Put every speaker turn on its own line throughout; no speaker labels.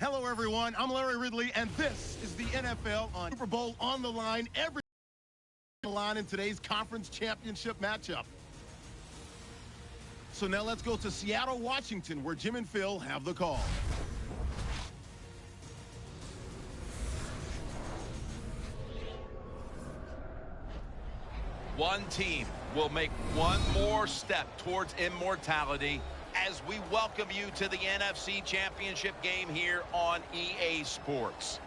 Hello, everyone. I'm Larry Ridley, and this is the NFL on Super Bowl on the line. Every line in today's conference championship matchup. So now let's go to Seattle, Washington, where Jim and Phil have the call.
One team will make one more step towards immortality as we welcome you to the NFC Championship Game here on EA Sports.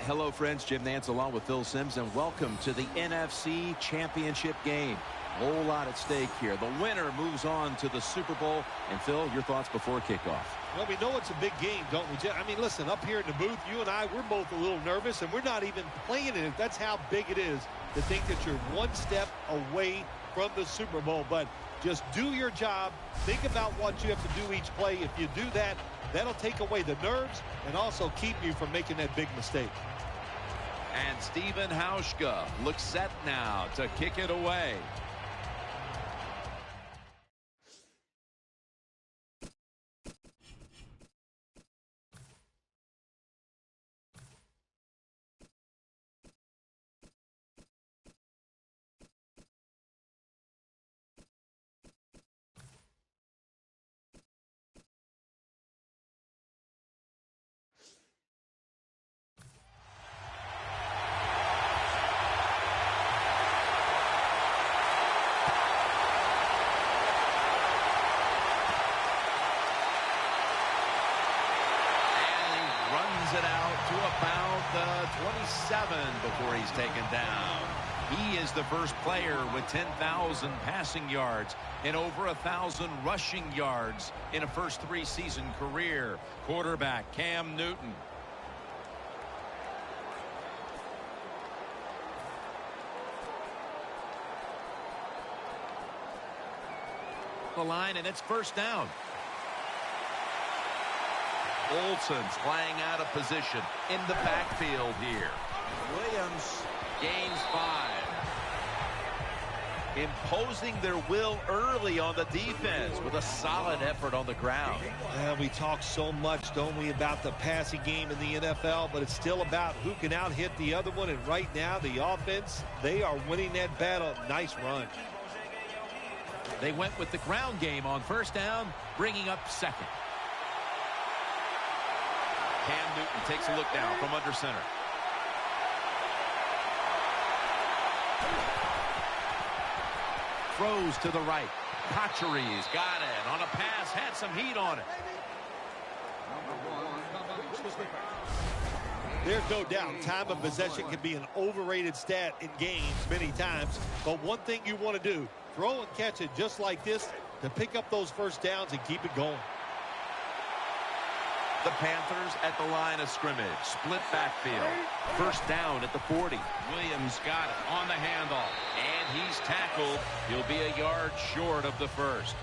Hello, friends. Jim Nance along with Phil Simms, and welcome to the NFC Championship Game. A whole lot at stake here. The winner moves on to the Super Bowl. And, Phil, your thoughts before kickoff?
Well, we know it's a big game, don't we? I mean, listen, up here in the booth, you and I, we're both a little nervous, and we're not even playing it. That's how big it is to think that you're one step away from the Super Bowl. But just do your job. Think about what you have to do each play. If you do that, that'll take away the nerves and also keep you from making that big mistake.
And Stephen Hauschka looks set now to kick it away. It out to about the 27 before he's taken down. He is the first player with 10,000 passing yards and over 1,000 rushing yards in a first three-season career. Quarterback Cam Newton. The line, and it's first down. Olsen's flying out of position in the backfield here. Williams gains 5. Imposing their will early on the defense with a solid effort on the ground.
We talk so much, don't we, about the passing game in the NFL, but it's still about who can out-hit the other one, and right now the offense, they are winning that battle. Nice run.
They went with the ground game on first down, bringing up second.
Cam Newton takes a look down from under center.
Throws to the right. Kachery's got it on a pass, had some heat on it.
There's no doubt time of possession can be an overrated stat in games many times, but one thing you want to do, throw and catch it just like this to pick up those first downs and keep it going.
The Panthers at the line of scrimmage. Split backfield. First down at the 40. Williams got it on the handoff. And he's tackled. He'll be a yard short of the first.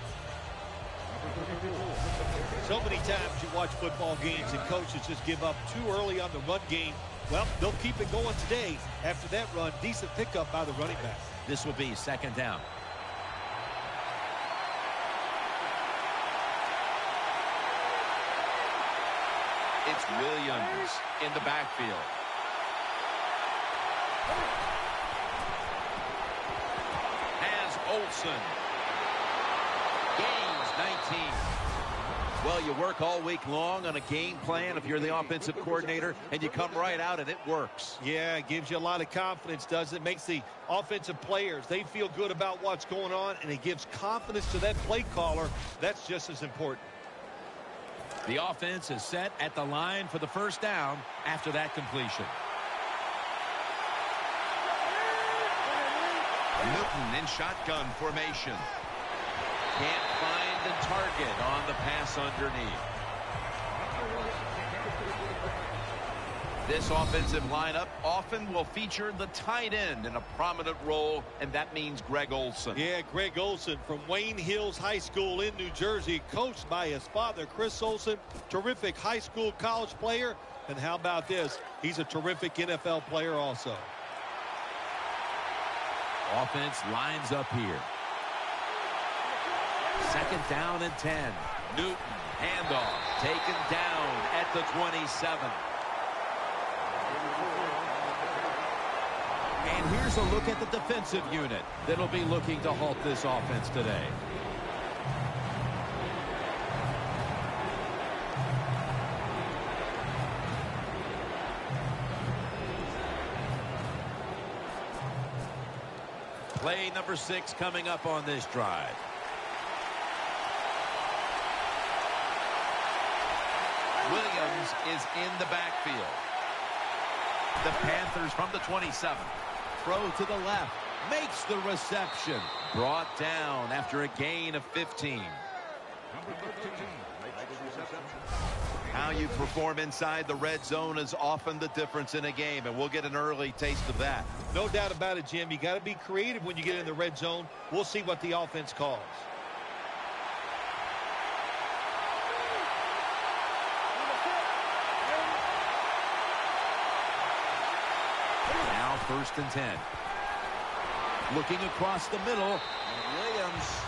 So many times you watch football games and coaches just give up too early on the run game. Well, they'll keep it going today. After that run, decent pickup by the running back.
This will be second down.
It's Williams in the backfield. Has Olsen. Gains 19.
Well, you work all week long on a game plan if you're the offensive coordinator, and you come right out and it works.
Yeah, it gives you a lot of confidence, does it? Makes the offensive players, they feel good about what's going on, and it gives confidence to that play caller. That's just as important.
The offense is set at the line for the first down after that completion.
Newton in shotgun formation. Can't find the target on the pass underneath. This offensive lineup often will feature the tight end in a prominent role, and that means Greg Olsen.
Yeah, Greg Olsen from Wayne Hills High School in New Jersey, coached by his father, Chris Olsen. Terrific high school college player. And how about this? He's a terrific NFL player also.
Offense lines up here. Second down and 10.
Newton, handoff, taken down at the 27. And here's a look at the defensive unit that'll be looking to halt this offense today. Play number 6 coming up on this drive. Williams is in the backfield. The Panthers from the 27. Throw to the left. Makes the reception. Brought down after a gain of 15. How you perform inside the red zone is often the difference in a game, and we'll get an early taste of that.
No doubt about it, Jim. You got to be creative when you get in the red zone. We'll see what the offense calls.
Now 1st and 10. Looking across the middle. Williams.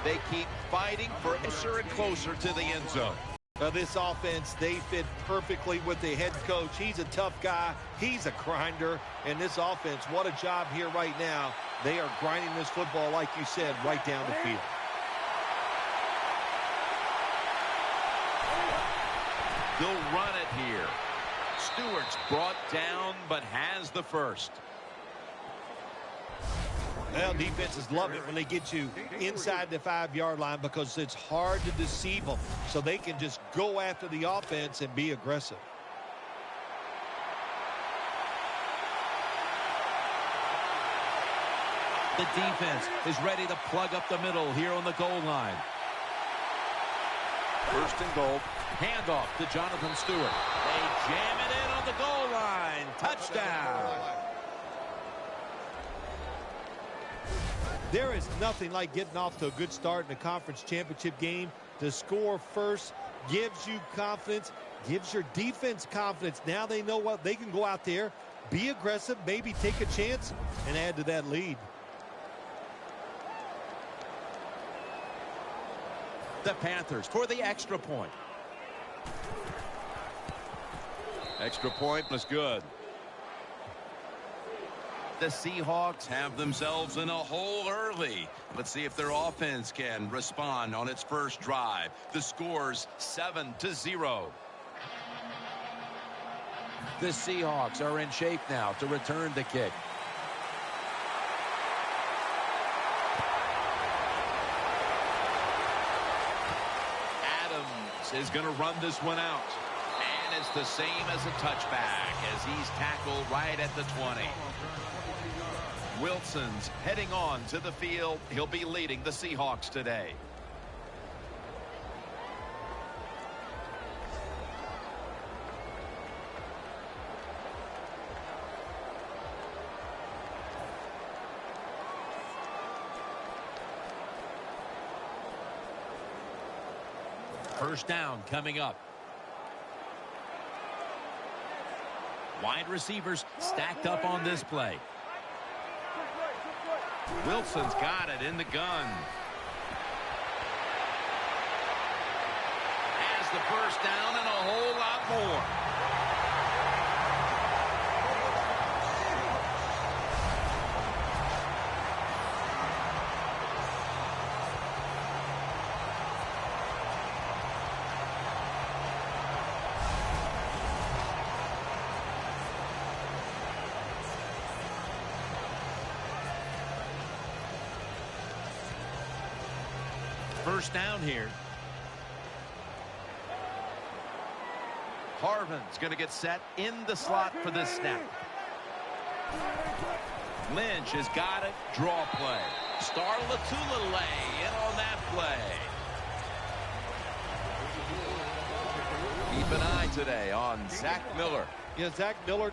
They keep fighting for closer and closer to the end zone.
Now this offense, they fit perfectly with the head coach. He's a tough guy. He's a grinder. And this offense, what a job here right now. They are grinding this football, like you said, right down the field.
They'll run it here. Stewart's brought down, but has the first.
Well, defenses love it when they get you inside the 5-yard line because it's hard to deceive them. So they can just go after the offense and be aggressive.
The defense is ready to plug up the middle here on the goal line. 1st and goal. Handoff to Jonathan Stewart. They jam it in on the goal line. Touchdown.
There is nothing like getting off to a good start in a conference championship game. To score first gives you confidence, gives your defense confidence. Now they know what they can go out there, be aggressive, maybe take a chance, and add to that lead.
The Panthers for the extra point. Extra point was good. The Seahawks have themselves in a hole early. Let's see if their offense can respond on its first drive. The score's 7-0. The Seahawks are in shape now to return the kick. Adams is going to run this one out. And it's the same as a touchback as he's tackled right at the 20. Wilson's heading on to the field. He'll be leading the Seahawks today. First down coming up. Wide receivers stacked up on this play. Wilson's got it in the gun. Has the first down and a whole lot more. First down here. Harvin's going to get set in the slot for this snap. Lynch has got it. Draw play. Star Latulele in on that play. Keep an eye today on Zach Miller.
Yeah, Zach Miller,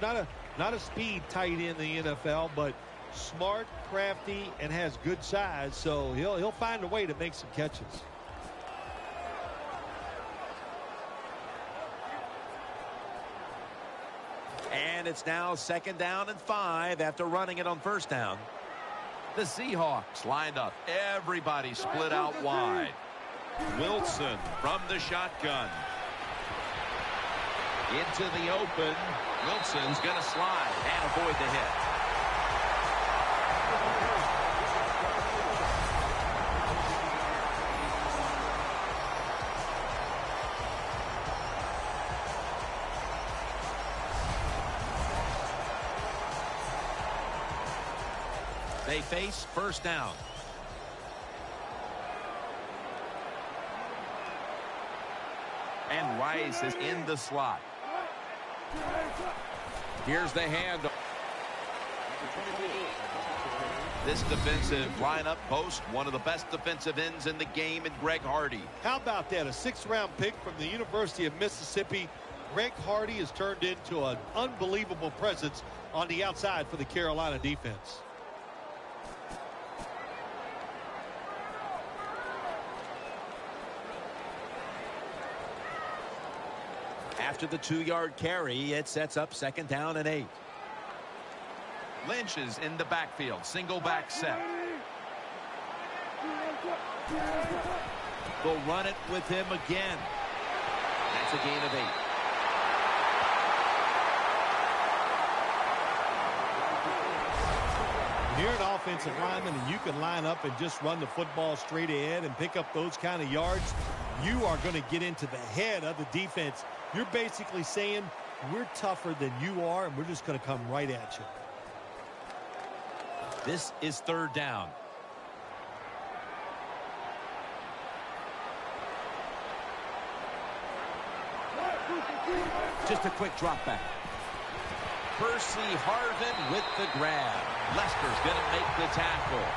not a speed tight end in the NFL, but smart, crafty, and has good size, so he'll find a way to make some catches.
And it's now 2nd down and 5 after running it on first down. The Seahawks lined up. Everybody split out wide. Wilson from the shotgun. Into the open. Wilson's going to slide and avoid the hit. They face first down. And Rice is in the slot. Here's the hand. This defensive lineup boasts one of the best defensive ends in the game in Greg Hardy.
How about that? A 6th-round pick from the University of Mississippi. Greg Hardy has turned into an unbelievable presence on the outside for the Carolina defense.
After the 2-yard carry, it sets up 2nd down and 8.
Lynch is in the backfield. Single back set.
They'll run it with him again. That's a gain of 8.
When you're an offensive lineman and you can line up and just run the football straight ahead and pick up those kind of yards, you are going to get into the head of the defense. You're basically saying, we're tougher than you are, and we're just going to come right at you.
This is 3rd down.
Just a quick drop back.
Percy Harvin with the grab. Lester's going to make the tackle.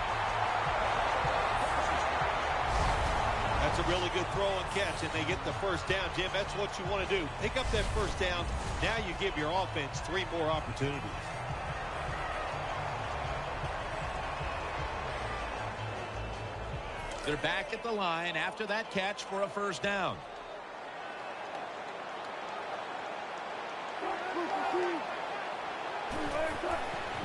That's a really good throw and catch, and they get the first down, Jim. That's what you want to do. Pick up that first down. Now you give your offense 3 more opportunities.
They're back at the line after that catch for a first down.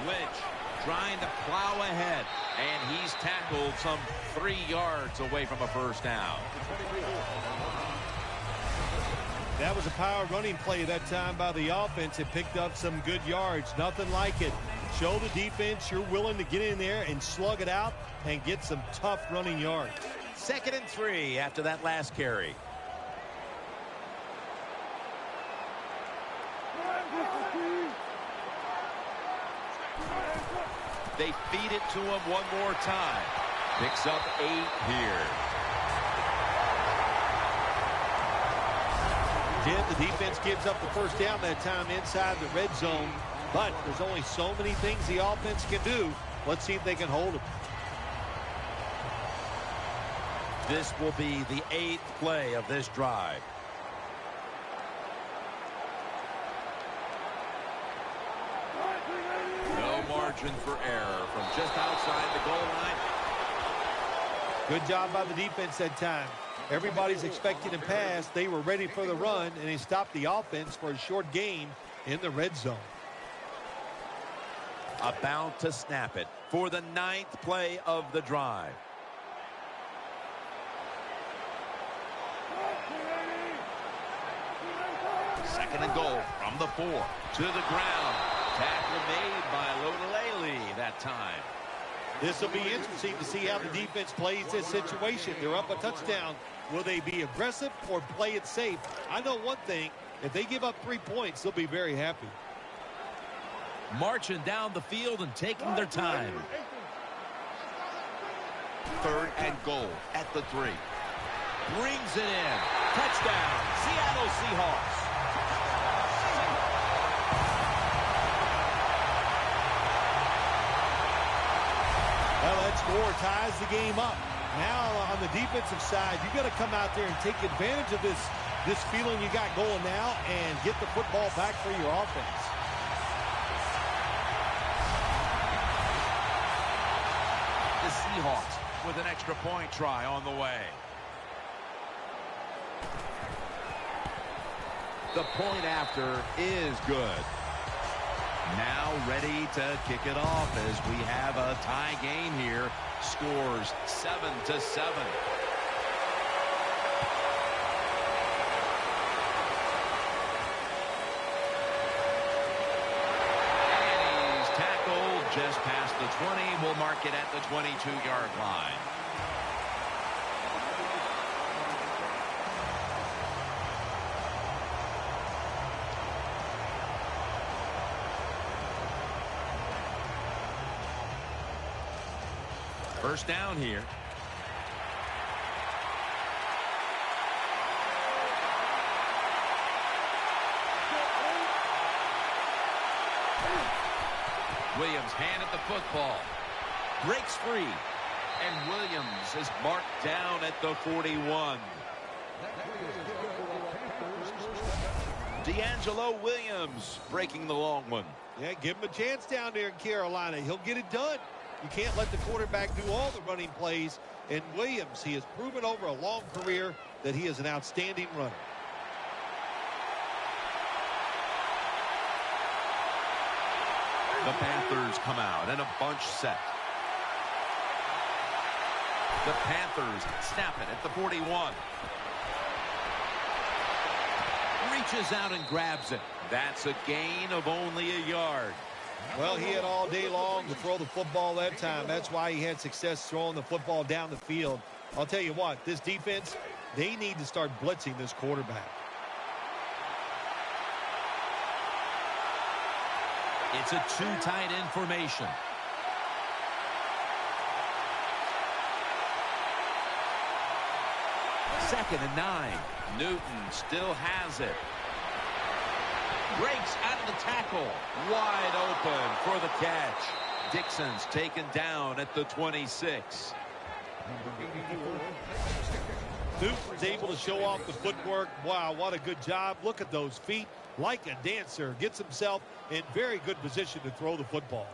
Lynch trying to plow ahead, and he's tackled some 3 yards away from a first down.
That was a power running play that time by the offense. It picked up some good yards. Nothing like it. Show the defense you're willing to get in there and slug it out and get some tough running yards.
2nd and 3 after that last carry. They feed it to him one more time. Picks up 8 here.
Jim, the defense gives up the first down that time inside the red zone, but there's only so many things the offense can do. Let's see if they can hold it.
This will be the 8th play of this drive. No margin for error from just outside the goal line.
Good job by the defense that time. Everybody's expecting a pass. They were ready for the run, and they stopped the offense for a short gain in the red zone.
About to snap it for the 9th play of the drive. Second and goal from the 4 to the ground. Tackle made by Lodalele that time.
This will be interesting to see how the defense plays this situation. They're up a touchdown. Will they be aggressive or play it safe? I know one thing. If they give up 3 points, they'll be very happy.
Marching down the field and taking their time. 3rd and goal at the 3. Brings it in. Touchdown, Seattle Seahawks.
Well, that score ties the game up. Now on the defensive side, you got to come out there and take advantage of this feeling you got going now and get the football back for your offense.
The Seahawks with an extra point try on the way. The point after is good. Now ready to kick it off as we have a tie game here. Scores 7-7. the 20. Will mark it at the 22-yard line. First down here. Williams hand at the football. Breaks free. And Williams is marked down at the 41. D'Angelo Williams breaking the long one.
Yeah, give him a chance down there in Carolina. He'll get it done. You can't let the quarterback do all the running plays. And Williams, he has proven over a long career that he is an outstanding runner.
The Panthers come out and a bunch set. The Panthers snap it at the 41. Reaches out and grabs it. That's a gain of only a yard.
Well, he had all day long to throw the football that time. That's why he had success throwing the football down the field. I'll tell you what, this defense, they need to start blitzing this quarterback.
It's a too tight end formation. Second and 9. Newton still has it. Breaks out of the tackle. Wide open for the catch. Dixon's taken down at the 26.
Newton's able to show off the footwork. Wow, what a good job. Look at those feet. Like a dancer. Gets himself in very good position to throw the football.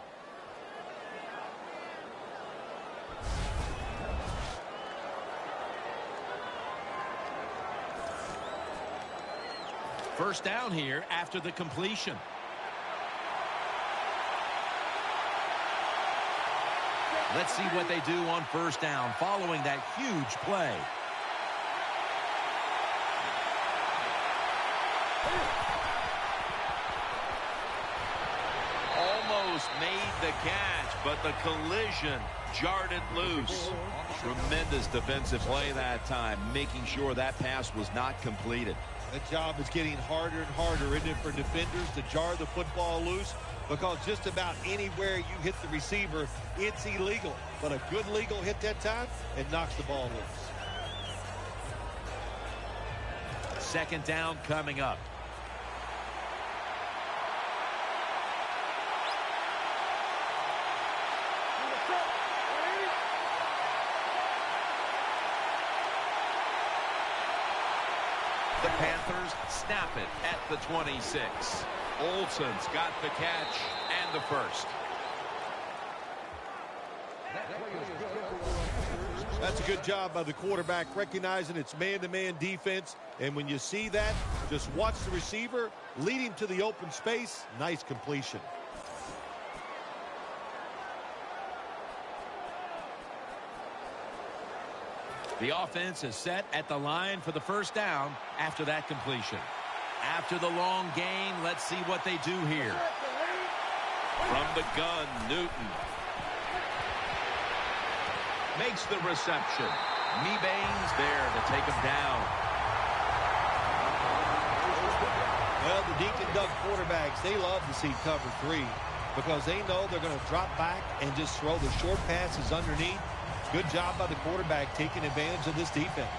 First down here after the completion. Let's see what they do on first down following that huge play. Almost made the catch, but the collision jarred it loose. Tremendous defensive play that time, making sure that pass was not completed.
That job is getting harder and harder, isn't it, for defenders to jar the football loose? Because just about anywhere you hit the receiver, it's illegal. But a good legal hit that time, it knocks the ball loose.
Second down coming up. The Panthers snap it at the 26. Olsen's got the catch and the first.
That's a good job by the quarterback, recognizing it's man-to-man defense. And when you see that, just watch the receiver, lead him to the open space. Nice completion.
The offense is set at the line for the first down after that completion. After the long gain, let's see what they do here. From the gun, Newton makes the reception. Mebane's there to take him down.
Well, the Dink and Dunk quarterbacks, they love to see cover 3 because they know they're going to drop back and just throw the short passes underneath. Good job by the quarterback taking advantage of this defense.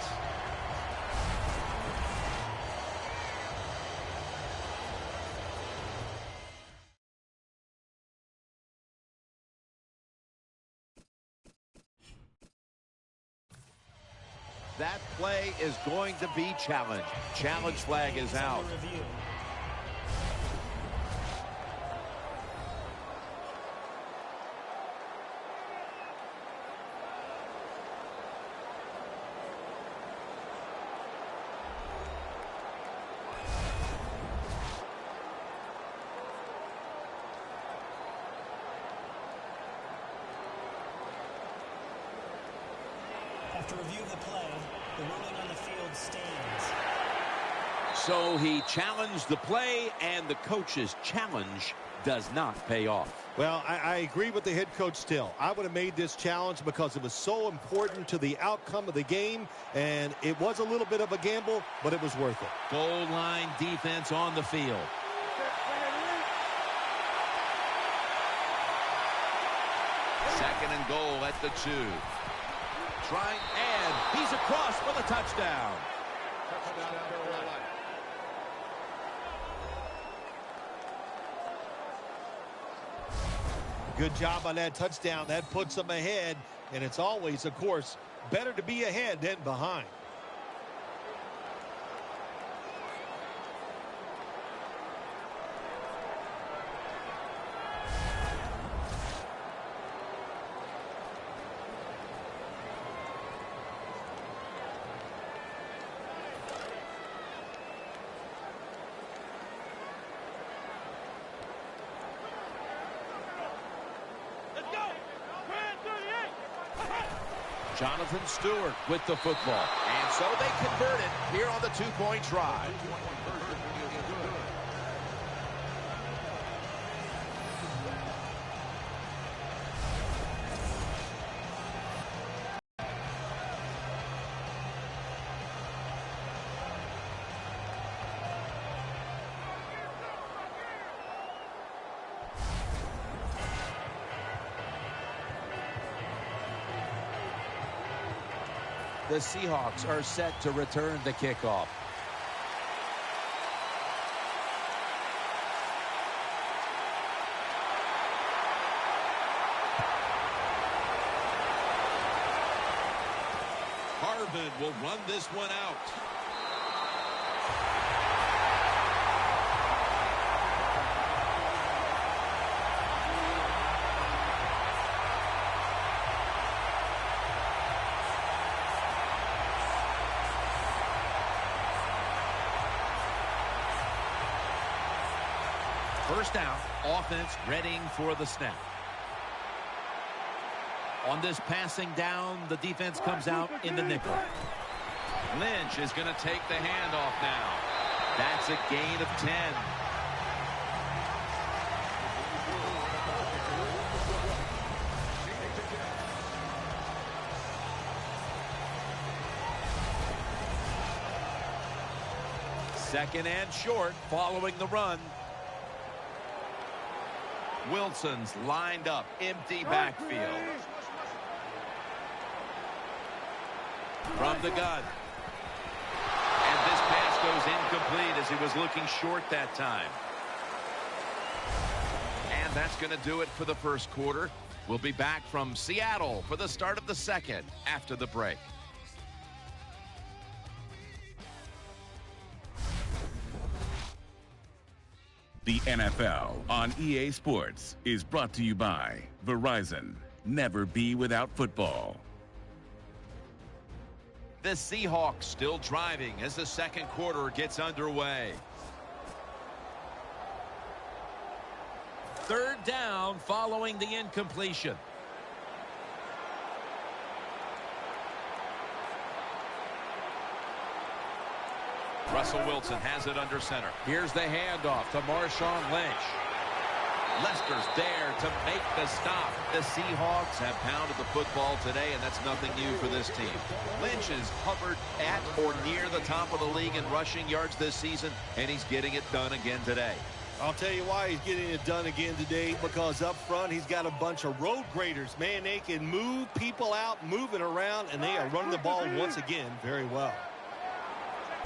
That play is going to be challenged. Challenge flag is out.
After review of the play, the ruling on the field stands.
So he challenged the play, and the coaches challenge
does not pay off.
Well, I agree with the head coach still. I would have made this challenge because it was so important to the outcome of the game, and it was a little bit of a gamble, but it was worth it.
Goal line defense on the field. Second and goal at the 2. Trying, and he's across for the touchdown.
Good job on that touchdown. That puts them ahead, and it's always, of course, better to be ahead than behind.
Jonathan Stewart with the football. And so they convert it here on the 2-point try.
The Seahawks are set to return the kickoff.
Harvin will run this one out. First down, offense readying for the snap. On this passing down, the defense comes out in the nickel. Lynch is going to take the handoff now. That's a gain of 10. Second and short following the run. Wilson's lined up, empty backfield. From the gun. And this pass goes incomplete as he was looking short that time. And that's going to do it for the first quarter. We'll be back from Seattle for the start of the second after the break.
The NFL on EA Sports is brought to you by Verizon. Never be without football.
The Seahawks still driving as the second quarter gets underway. Third down following the incompletion. Russell Wilson has it under center. Here's the handoff to Marshawn Lynch. Lester's there to make the stop. The Seahawks have pounded the football today, and that's nothing new for this team. Lynch has hovered at or near the top of the league in rushing yards this season, and he's getting it done again today.
I'll tell you why he's getting it done again today, because up front he's got a bunch of road graders. Man, they can move people out, moving around, and they are running the ball once again very well.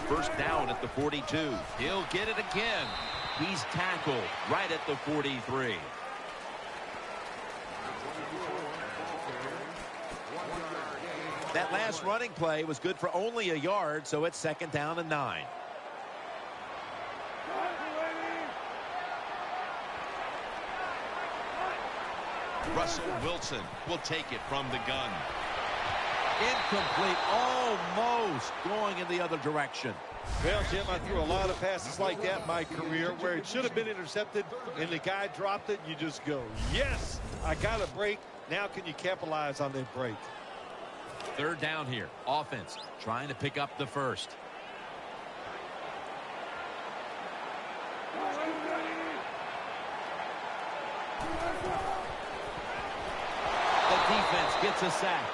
First down at the 42. He'll get it again. He's tackled right at the 43. That last running play was good for only a yard, so it's second down and 9. Russell Wilson will take it from the gun. Incomplete, almost going in the other direction.
Well, Jim, I threw a lot of passes like that in my career where it should have been intercepted and the guy dropped it. You just go, yes, I got a break. Now can you capitalize on that break?
Third down here. Offense trying to pick up the first. defense gets a sack.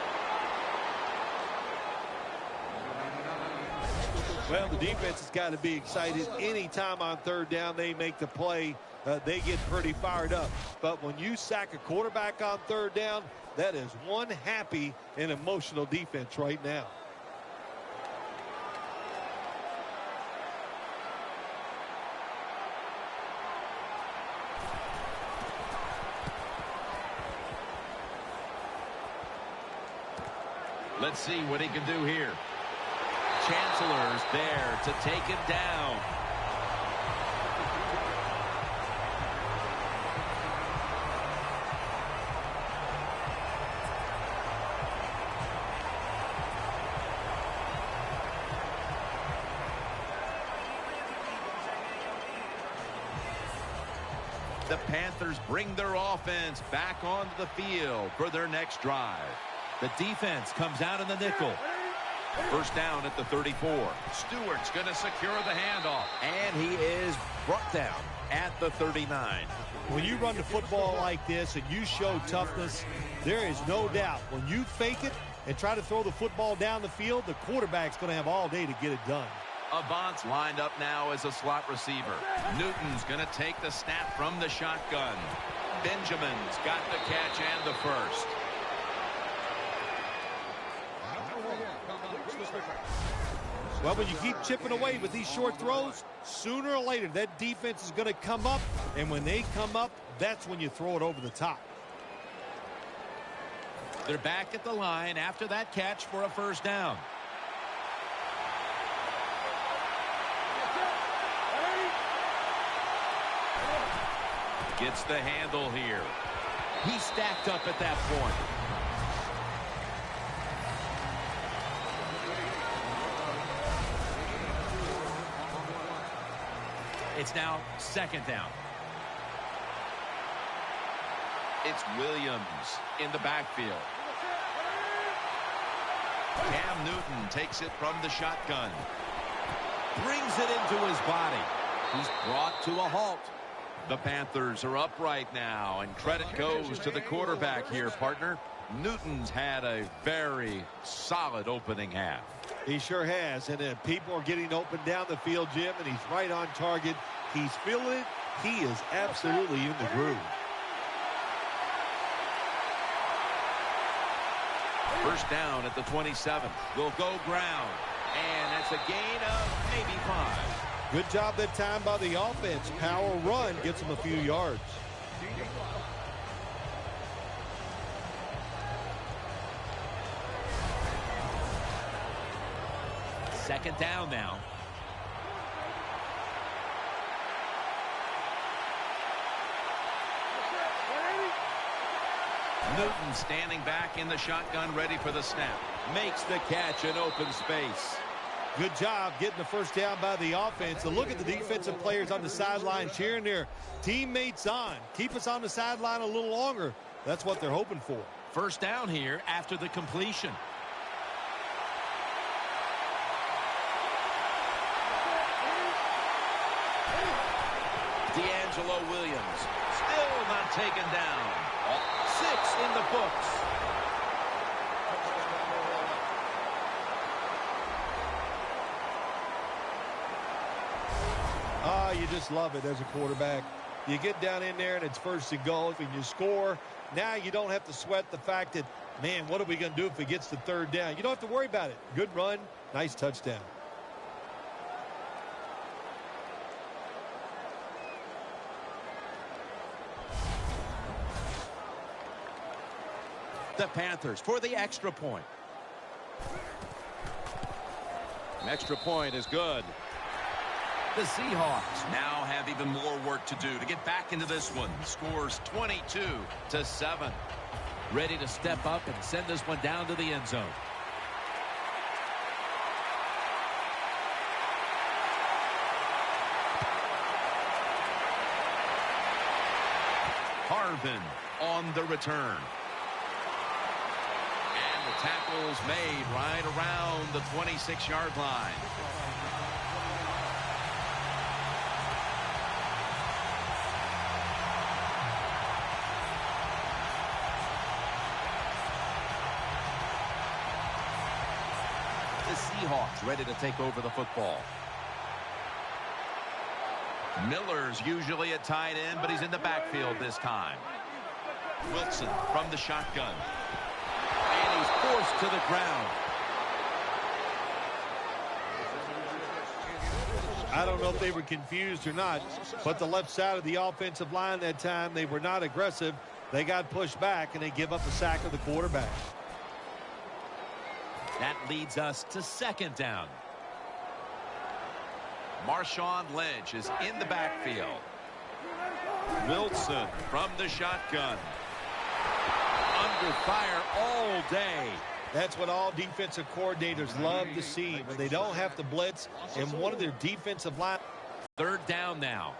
Well, the defense has got to be excited. Anytime on third down they make the play, they get pretty fired up. But when you sack a quarterback on third down, that is one happy and emotional defense right now.
Let's see what he can do here. Chancellor's there to take him down. The Panthers bring their offense back onto the field for their next drive. The defense comes out in the nickel. First down at the 34. Stewart's going to secure the handoff. And he is brought down at the 39.
When you run the football like this and you show toughness, there is no doubt when you fake it and try to throw the football down the field, the quarterback's going to have all day to get it done.
Avant's lined up now as a slot receiver. Newton's going to take the snap from the shotgun. Benjamin's got the catch and the first.
Well, when you keep chipping away with these short throws, sooner or later that defense is going to come up, and when they come up, that's when you throw it over the top.
They're back at the line after that catch for a first down. Gets the handle here. He stacked up at that point. It's now second down. It's Williams in the backfield. Cam Newton takes it from the shotgun. Brings it into his body. He's brought to a halt. The Panthers are up right now, and credit goes to the quarterback here, partner. Newton's had a very solid opening half.
He sure has, and people are getting open down the field, Jim, and he's right on target. He's feeling it. He is absolutely in the groove.
First down at the 27. Will go ground, and that's a gain of maybe 5.
Good job that time by the offense. Power run gets them a few yards.
Second down now. Newton standing back in the shotgun, ready for the snap. Makes the catch in open space.
Good job getting the first down by the offense. And look at the defensive players on the sideline cheering their teammates on. Keep us on the sideline a little longer. That's what they're hoping for.
First down here after the completion. D'Angelo Williams still not taken down. 6 in the books.
Oh, you just love it as a quarterback. You get down in there and it's first and goal and you score. Now you don't have to sweat the fact that, man, what are we going to do if it gets to third down? You don't have to worry about it. Good run, nice touchdown.
The Panthers for the extra point. An extra point is good. The Seahawks now have even more work to do to get back into this one. Scores 22-7. Ready to step up and send this one down to the end zone. Harvin on the return. And the tackle's made right around the 26-yard line. the Seahawks ready to take over the football. Miller's usually at tight end, but he's in the backfield this time. Wilson from the shotgun. And he's forced to the ground.
I don't know if they were confused or not, but the left side of the offensive line that time, they were not aggressive. They got pushed back, and they give up a sack of the quarterback.
That leads us to second down. Marshawn Lynch is in the backfield. Wilson from the shotgun. Under fire all day.
That's what all defensive coordinators love to see, when they don't have to blitz and one of their defensive line.
Third down now.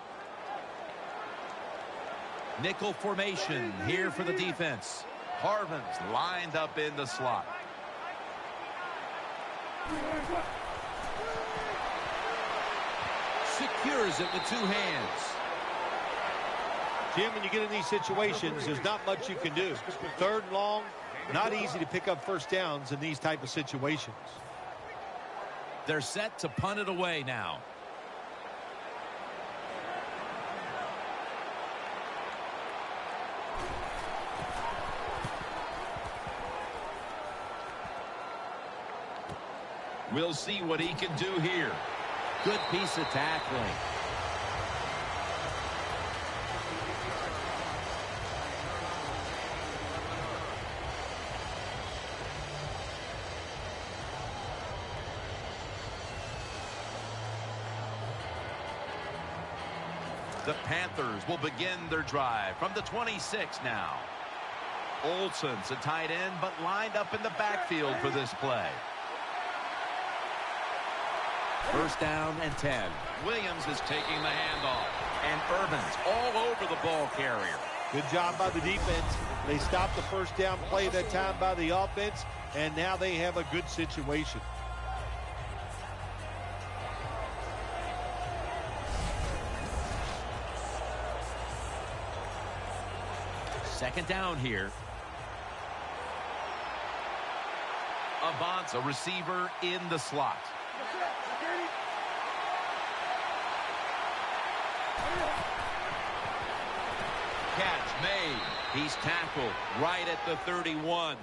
Nickel formation here for the defense. Harvin's lined up in the slot. Secures it with two hands.
Jim, when you get in these situations, there's not much you can do. Third and long, not easy to pick up first downs in these type of situations.
They're set to punt it away now. We'll see what he can do here. Good piece of tackling. The Panthers will begin their drive from the 26 now. Olsen's a tight end, but lined up in the backfield for this play. First down and 10. Williams is taking the handoff. And Urban's all over the ball carrier.
Good job by the defense. They stopped the first down play that time by the offense, and now they have a good situation.
Second down here. Avance, a receiver in the slot. Catch made. He's tackled right at the 31.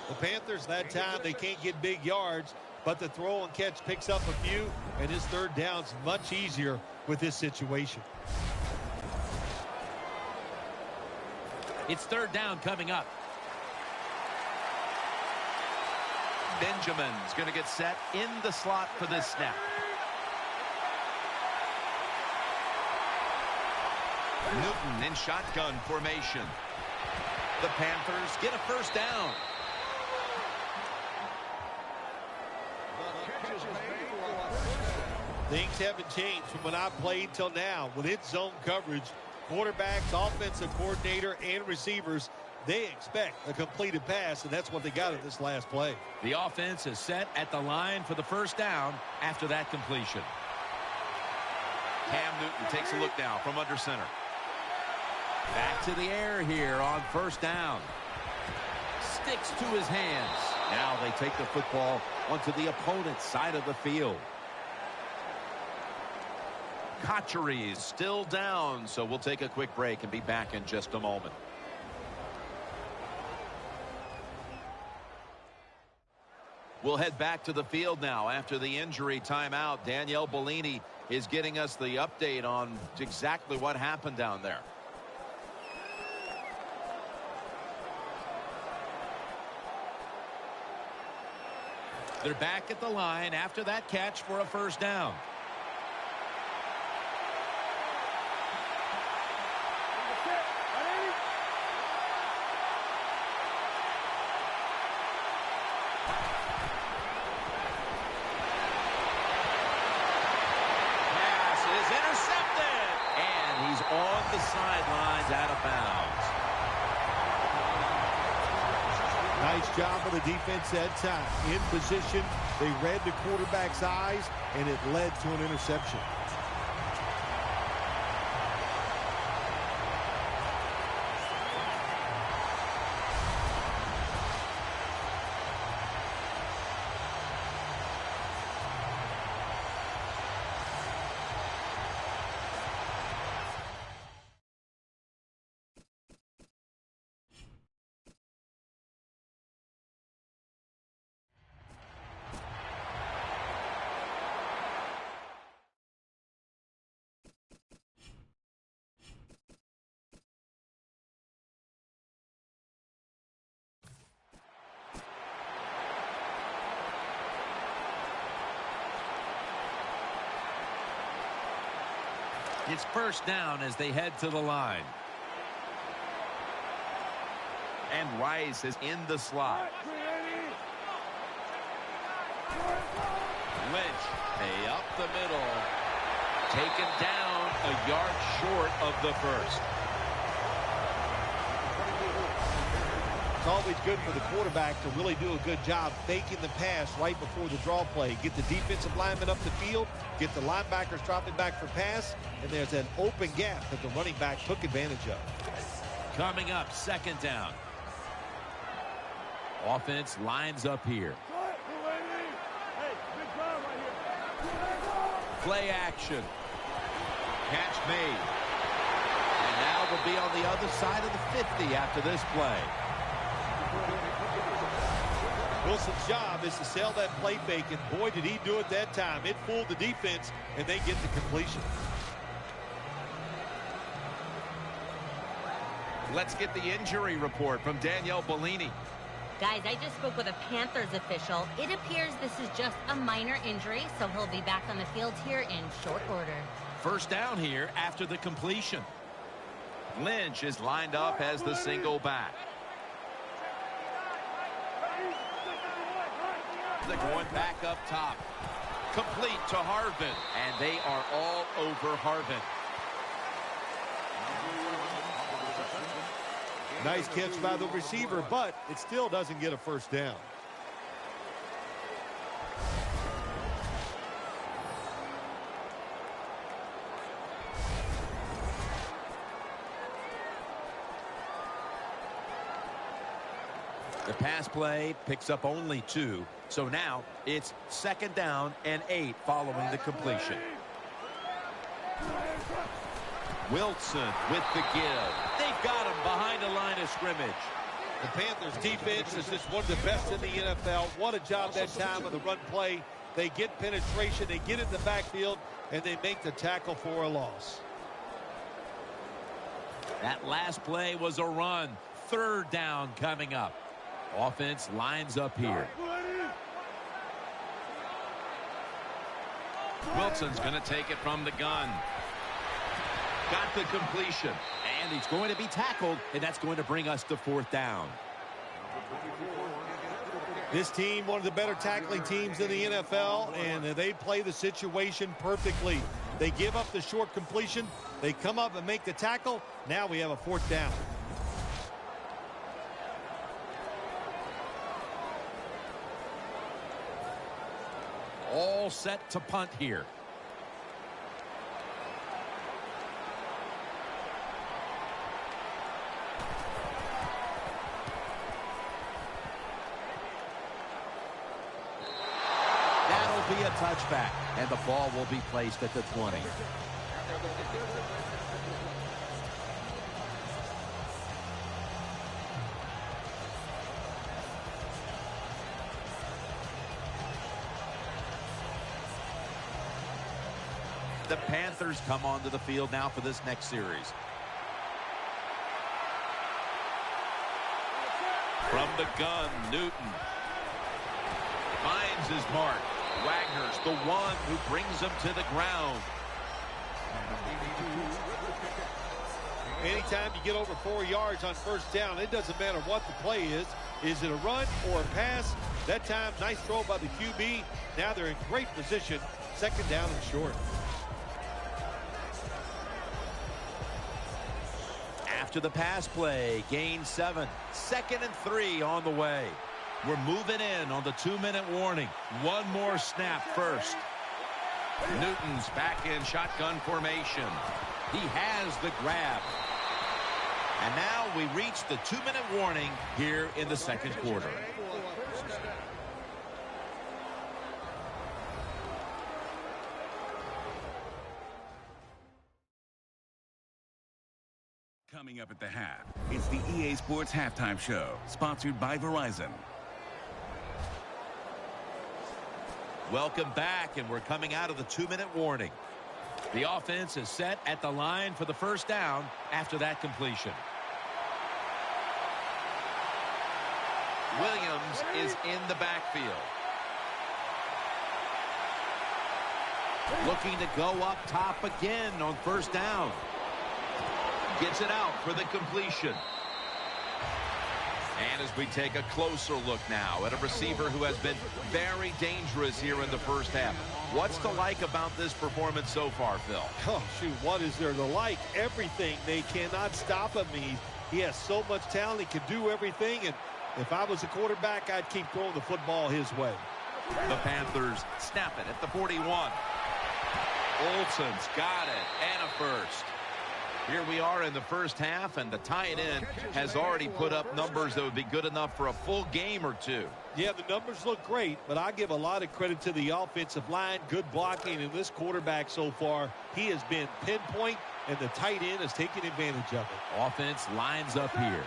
The Panthers that time, they can't get big yards, but the throw and catch picks up a few, and his third down's much easier with this situation.
It's third down coming up. Benjamin's going to get set in the slot for this snap. Newton in shotgun formation. The Panthers get a first down.
Things haven't changed from when I played till now. With its zone coverage, quarterbacks, offensive coordinator, and receivers, they expect a completed pass, and that's what they got in this last play.
The offense is set at the line for the first down after that completion. Cam Newton takes a look now from under center. Back to the air here on first down. Sticks to his hands. Now they take the football onto the opponent's side of the field. Kotchery is still down, so we'll take a quick break and be back in just a moment. We'll head back to the field now after the injury timeout. Danielle Bellini is getting us the update on exactly what happened down there. They're back at the line after that catch for a first down. On the sidelines, out of bounds.
Nice job of the defense that time. In position, they read the quarterback's eyes, and it led to an interception.
It's first down as they head to the line. And Rice is in the slot. Lynch, up the middle. Taken down a yard short of the first.
It's always good for the quarterback to really do a good job faking the pass right before the draw play. Get the defensive lineman up the field, get the linebackers dropping back for pass, and there's an open gap that the running back took advantage of.
Coming up, second down. Offense lines up here. Play action. Catch made. And now we'll be on the other side of the 50 after this play.
Wilson's job is to sell that play fake, and boy, did he do it that time. It fooled the defense, and they get the completion.
Let's get the injury report from Danielle Bellini.
Guys, I just spoke with a Panthers official. It appears this is just a minor injury, so he'll be back on the field here in short order.
First down here after the completion. Lynch is lined up as the single back. They're going back up top. Complete to Harvin. And they are all over Harvin.
Nice catch by the receiver, but it still doesn't get a first down.
The pass play picks up only 2. So now it's second down and 8 following the completion. Wilson with the give. They've got him behind the line of scrimmage.
The Panthers defense is just one of the best in the NFL. What a job that time with the run play. They get penetration, they get in the backfield, and they make the tackle for a loss.
That last play was a run. Third down coming up. Offense lines up here. Wilson's going to take it from the gun. Got the completion. And he's going to be tackled, and that's going to bring us to fourth down.
This team, one of the better tackling teams in the NFL, and they play the situation perfectly. They give up the short completion. They come up and make the tackle. Now we have a fourth down.
All set to punt here. That'll be a touchback, and the ball will be placed at the 20. The Panthers come onto the field now for this next series. From the gun, Newton finds his mark. Wagner's the one who brings him to the ground.
Anytime you get over 4 yards on first down, it doesn't matter what the play is. Is it a run or a pass? That time, nice throw by the QB. Now they're in great position. Second down and short.
After the pass play, gain 7. 2nd and 3 on the way. We're moving in on the 2-minute warning. One more snap first. Newton's back in shotgun formation. He has the grab. And now we reach the 2-minute warning here in the second quarter.
Coming up at the half, it's the EA Sports Halftime Show, sponsored by Verizon.
Welcome back, and we're coming out of the 2-minute warning. The offense is set at the line for the first down after that completion. Williams is in the backfield. Looking to go up top again on first down. Gets it out for the completion. And as we take a closer look now at a receiver who has been very dangerous here in the first half. What's to like about this performance so far, Phil?
Oh, shoot, what is there to like? Everything. They cannot stop him. He has so much talent. He can do everything. And if I was a quarterback, I'd keep throwing the football his way.
The Panthers snap it at the 41. Olsen's got it, and a first. Here we are in the first half, and the tight end has already put up numbers that would be good enough for a full game or two.
Yeah, the numbers look great, but I give a lot of credit to the offensive line. Good blocking, and this quarterback so far, he has been pinpoint, and the tight end is taking advantage of it.
Offense lines up here.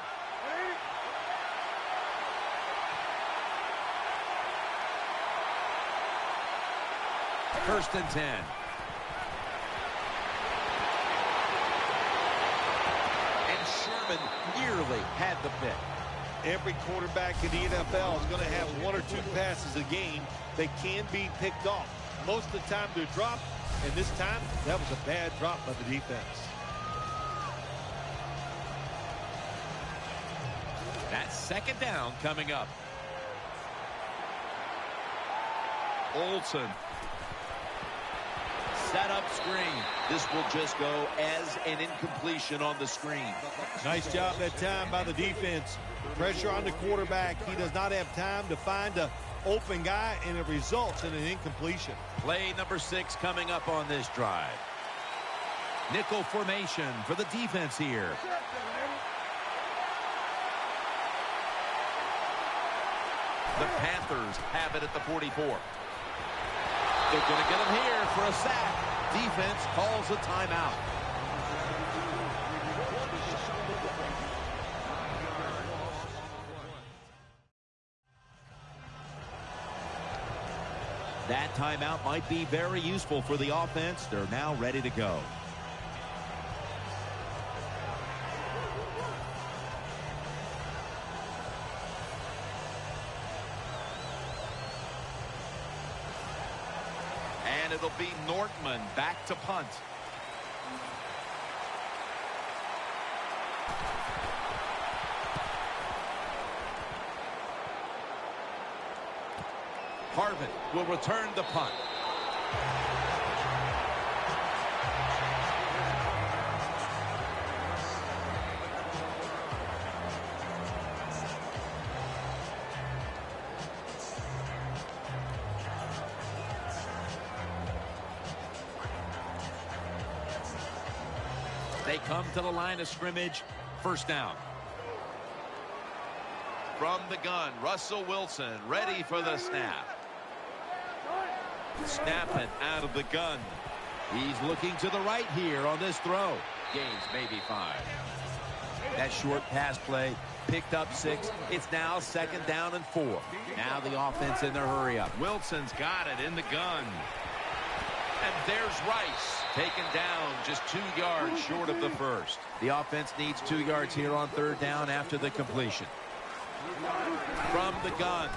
First and 10. Nearly had the pick.
Every quarterback in the NFL is going to have one or two passes a game that can be picked off. Most of the time they're dropped, and this time that was a bad drop by the defense.
That's second down coming up. Olsen. Set up screen. This will just go as an incompletion on the screen.
Nice job that time by the defense. Pressure on the quarterback. He does not have time to find an open guy, and it results in an incompletion.
Play number 6 coming up on this drive. Nickel formation for the defense here. The Panthers have it at the 44. They're going to get him here for a sack. Defense calls a timeout. That timeout might be very useful for the offense. They're now ready to go. And it'll be Nortman back to punt. Harvin will return the punt. They come to the line of scrimmage. First down. From the gun, Russell Wilson ready for the snap. Snap it out of the gun. He's looking to the right here on this throw. Gains maybe 5. That short pass play picked up 6. It's now second down and 4. Now the offense in their hurry up. Wilson's got it in the gun. And there's Rice taken down just 2 yards short of the first. The offense needs 2 yards here on third down after the completion. From the gun.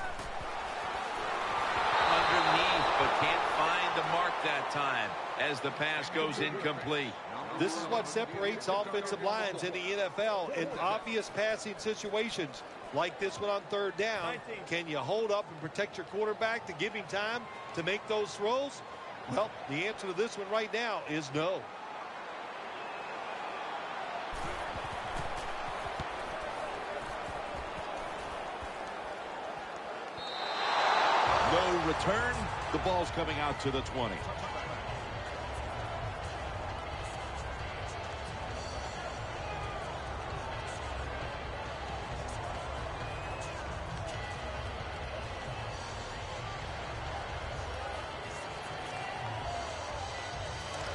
Underneath, but can't find the mark that time as the pass goes incomplete.
This is what separates offensive lines in the NFL in obvious passing situations like this one on third down. Can you hold up and protect your quarterback to give him time to make those throws? Well, the answer to this one right now is no.
No return. The ball's coming out to the 20.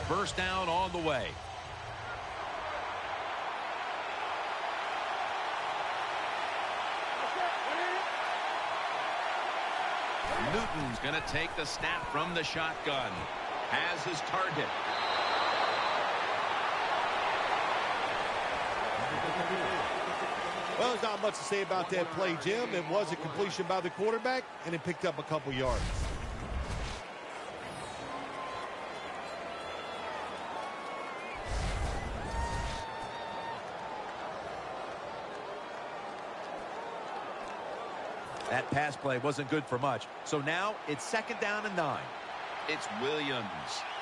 First down on the way. Newton's going to take the snap from the shotgun. Has his target.
Well, there's not much to say about that play, Jim. It was a completion by the quarterback, and it picked up a couple yards.
That pass play wasn't good for much. So now it's 2nd down and 9.
It's Williams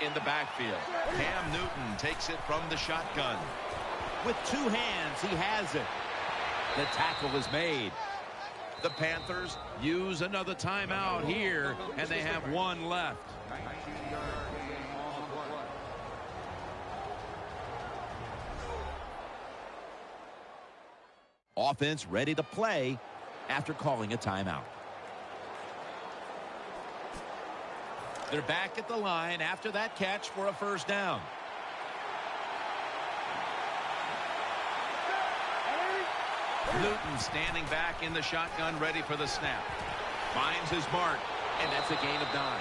in the backfield. Cam Newton takes it from the shotgun.
With 2 hands, he has it. The tackle is made.
The Panthers use another timeout here, and they have 1 left.
Offense ready to play after calling a timeout.
They're back at the line after that catch for a 1st down. Newton standing back in the shotgun, ready for the snap. Finds his mark, and that's a gain of 9.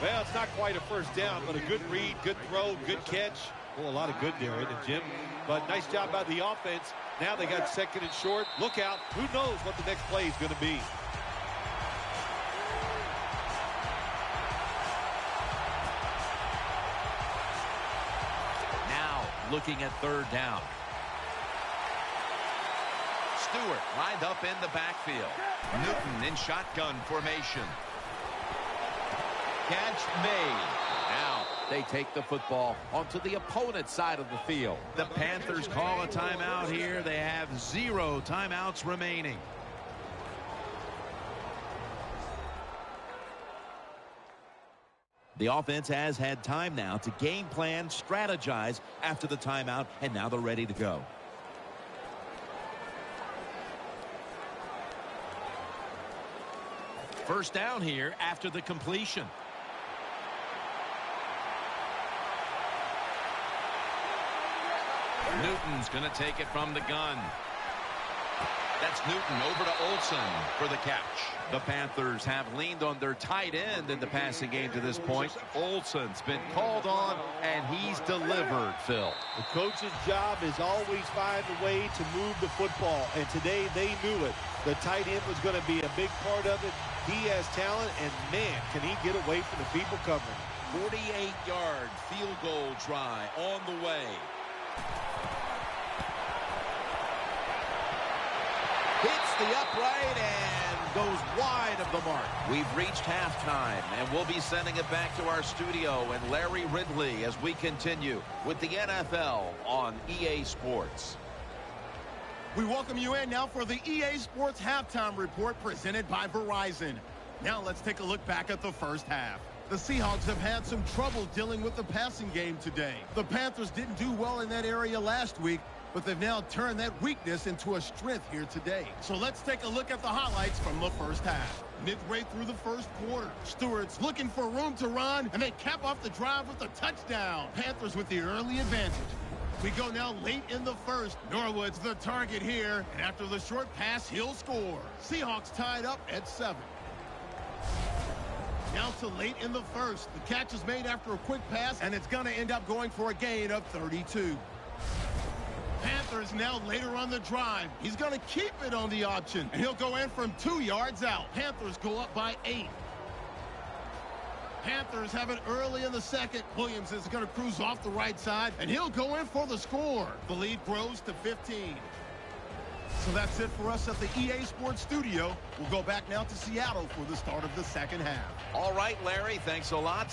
Well, it's not quite a 1st down, but a good read, good throw, good catch. Well, a lot of good there, isn't it, Jim? But nice job by the offense. Now they got 2nd and short. Look out. Who knows what the next play is going to be?
Now looking at 3rd down. Stewart lined up in the backfield. Newton in shotgun formation. Catch made.
Now they take the football onto the opponent's side of the field.
The Panthers call a timeout here. They have 0 timeouts remaining.
The offense has had time now to game plan, strategize after the timeout, and now they're ready to go.
First down here after the completion. Newton's going to take it from the gun. That's Newton over to Olsen for the catch.
The Panthers have leaned on their tight end in the passing game to this point. Olsen's been called on, and he's delivered, Phil.
The coach's job is always find a way to move the football, and today they knew it. The tight end was going to be a big part of it. He has talent, and man, can he get away from the people covering.
48-yard field goal try on the way.
Hits the upright and goes wide of the mark. We've reached halftime, and we'll be sending it back to our studio and Larry Ridley as we continue with the NFL on EA Sports.
We welcome you in now for the EA Sports Halftime Report presented by Verizon. Now let's take a look back at the first half. The Seahawks have had some trouble dealing with the passing game today. The Panthers didn't do well in that area last week, but they've now turned that weakness into a strength here today. So let's take a look at the highlights from the first half. Midway through the first quarter, Stewart's looking for room to run, and they cap off the drive with a touchdown. Panthers with the early advantage. We go now late in the first. Norwood's the target here, and after the short pass, he'll score. Seahawks tied up at 7. Now to late in the first. The catch is made after a quick pass, and it's going to end up going for a gain of 32. Panthers now later on the drive. He's going to keep it on the option, and he'll go in from 2 yards out. Panthers go up by 8. Panthers have it early in the second. Williams is going to cruise off the right side, and he'll go in for the score. The lead grows to 15. So that's it for us at the EA Sports Studio. We'll go back now to Seattle for the start of the second half.
All right, Larry, thanks a lot.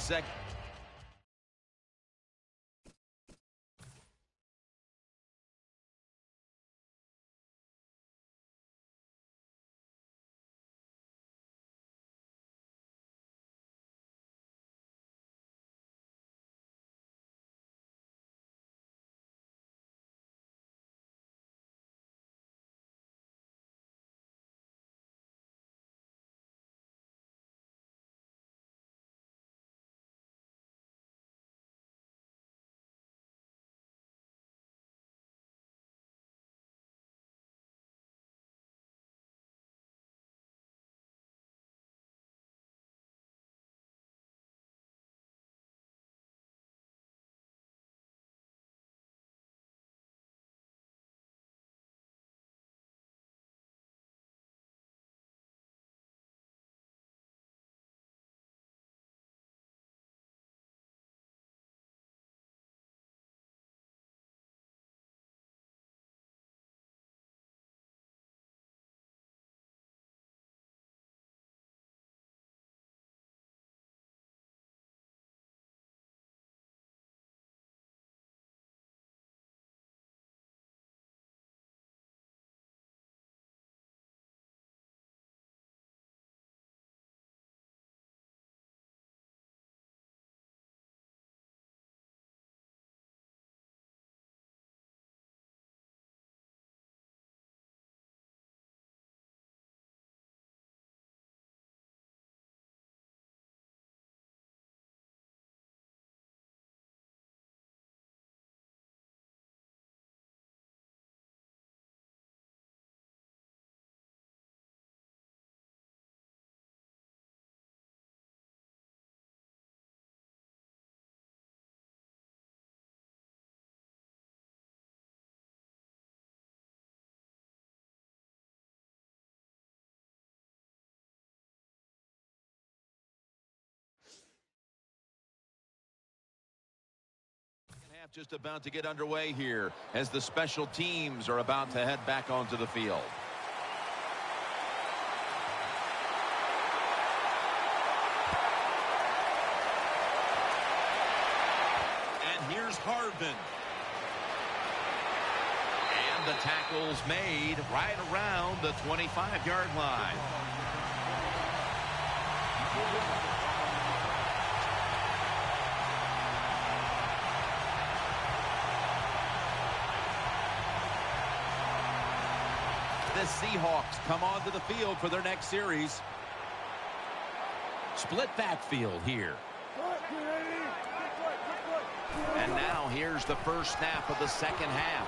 just about to get underway here as the special teams are about to head back onto the field. And here's Harvin. And the tackle's made right around the 25-yard line. The Seahawks come onto the field for their next series. Split backfield here. And now here's the first snap of the second half.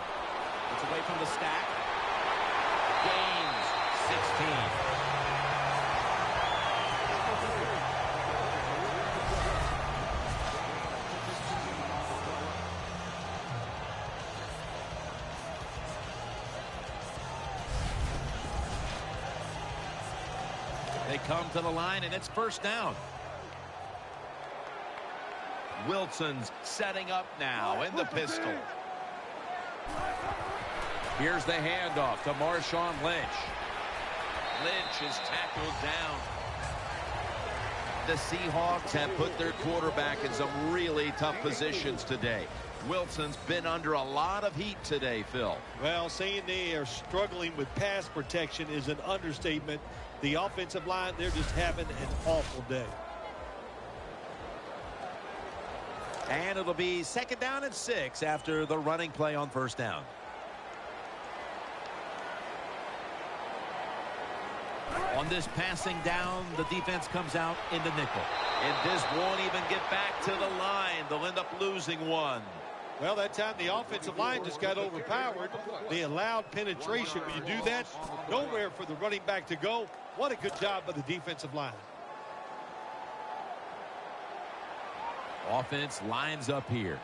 It's away from the stack. Gains 16. They come to the line, and it's first down. Wilson's setting up now in the pistol. Here's the handoff to Marshawn Lynch. Lynch is tackled down. The Seahawks have put their quarterback in some really tough positions today. Wilson's been under a lot of heat today, Phil.
Well, saying they are struggling with pass protection is an understatement. The offensive line, they're just having an awful day.
And it'll be second down and 6 after the running play on first down. On this passing down, the defense comes out in the nickel.
And this won't even get back to the line. They'll end up losing one.
Well, that time the offensive line just got overpowered. They allowed penetration. When you do that, nowhere for the running back to go. What a good job by the defensive line.
Offense lines up here.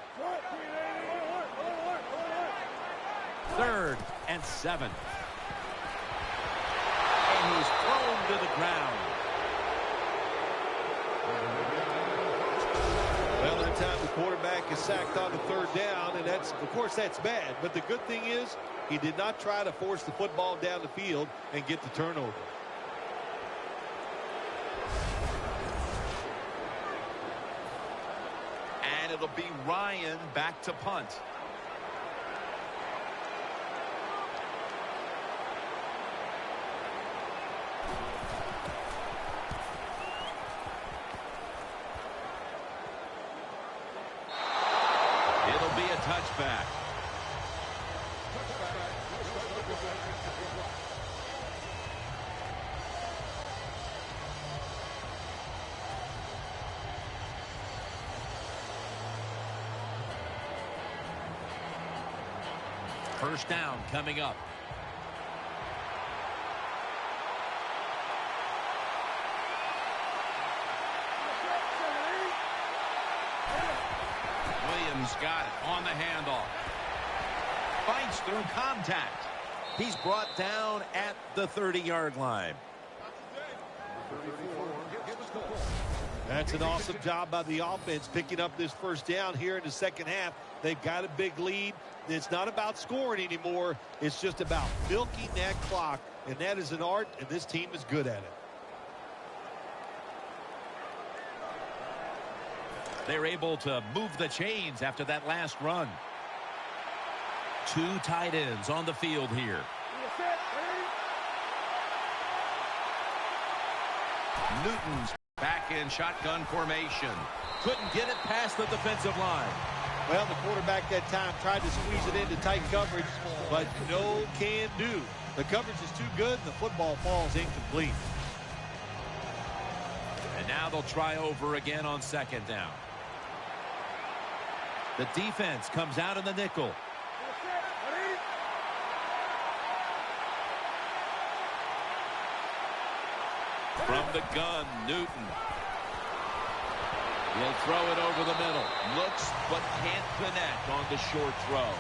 3rd and 7. And he's thrown to the ground.
Well, that time the quarterback is sacked on the 3rd down, and that's, of course, that's bad. But the good thing is he did not try to force the football down the field and get the turnover.
And it'll be Ryan back to punt. It'll be a touchback.
First down coming up.
Williams got it on the handoff. Fights through contact.
He's brought down at the 30-yard line.
That's an awesome job by the offense picking up this first down here in the second half. They've got a big lead. It's not about scoring anymore. It's just about milking that clock, and that is an art, and this team is good at it.
They're able to move the chains after that last run. 2 tight ends on the field here.
Newton's back in shotgun formation.
Couldn't get it past the defensive line.
Well, the quarterback that time tried to squeeze it into tight coverage, but no can do. The coverage is too good, and the football falls incomplete.
And now they'll try over again on second down. The defense comes out in the nickel. From the gun, Newton. He'll throw it over the middle.
Looks but can't connect on the short throw.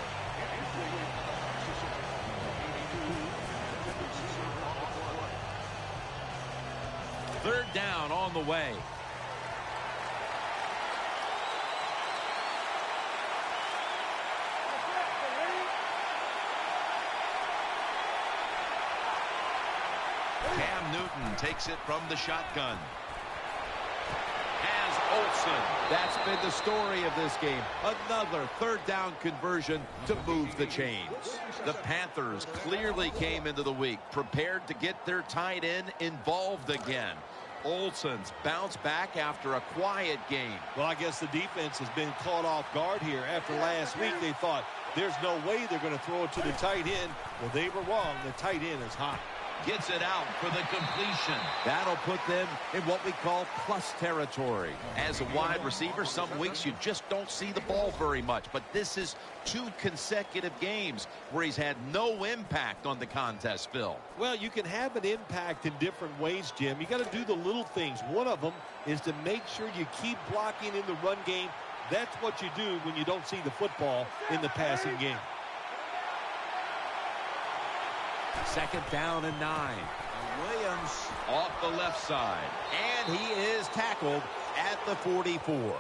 Third down on the way.
Cam Newton takes it from the shotgun. Has Olsen.
That's been the story of this game. Another third down conversion to move the chains.
The Panthers clearly came into the week prepared to get their tight end involved again. Olsen's bounced back after a quiet game.
Well, I guess the defense has been caught off guard here. After last week, they thought there's no way they're going to throw it to the tight end. Well, they were wrong. The tight end is hot.
Gets it out for the completion.
That'll put them in what we call plus territory.
As a wide receiver, some weeks you just don't see the ball very much. But this is 2 consecutive games where he's had no impact on the contest, Phil.
Well, you can have an impact in different ways, Jim. You got to do the little things. One of them is to make sure you keep blocking in the run game. That's what you do when you don't see the football in the passing game.
2nd down and 9.
Williams off the left side.
And he is tackled at the 44.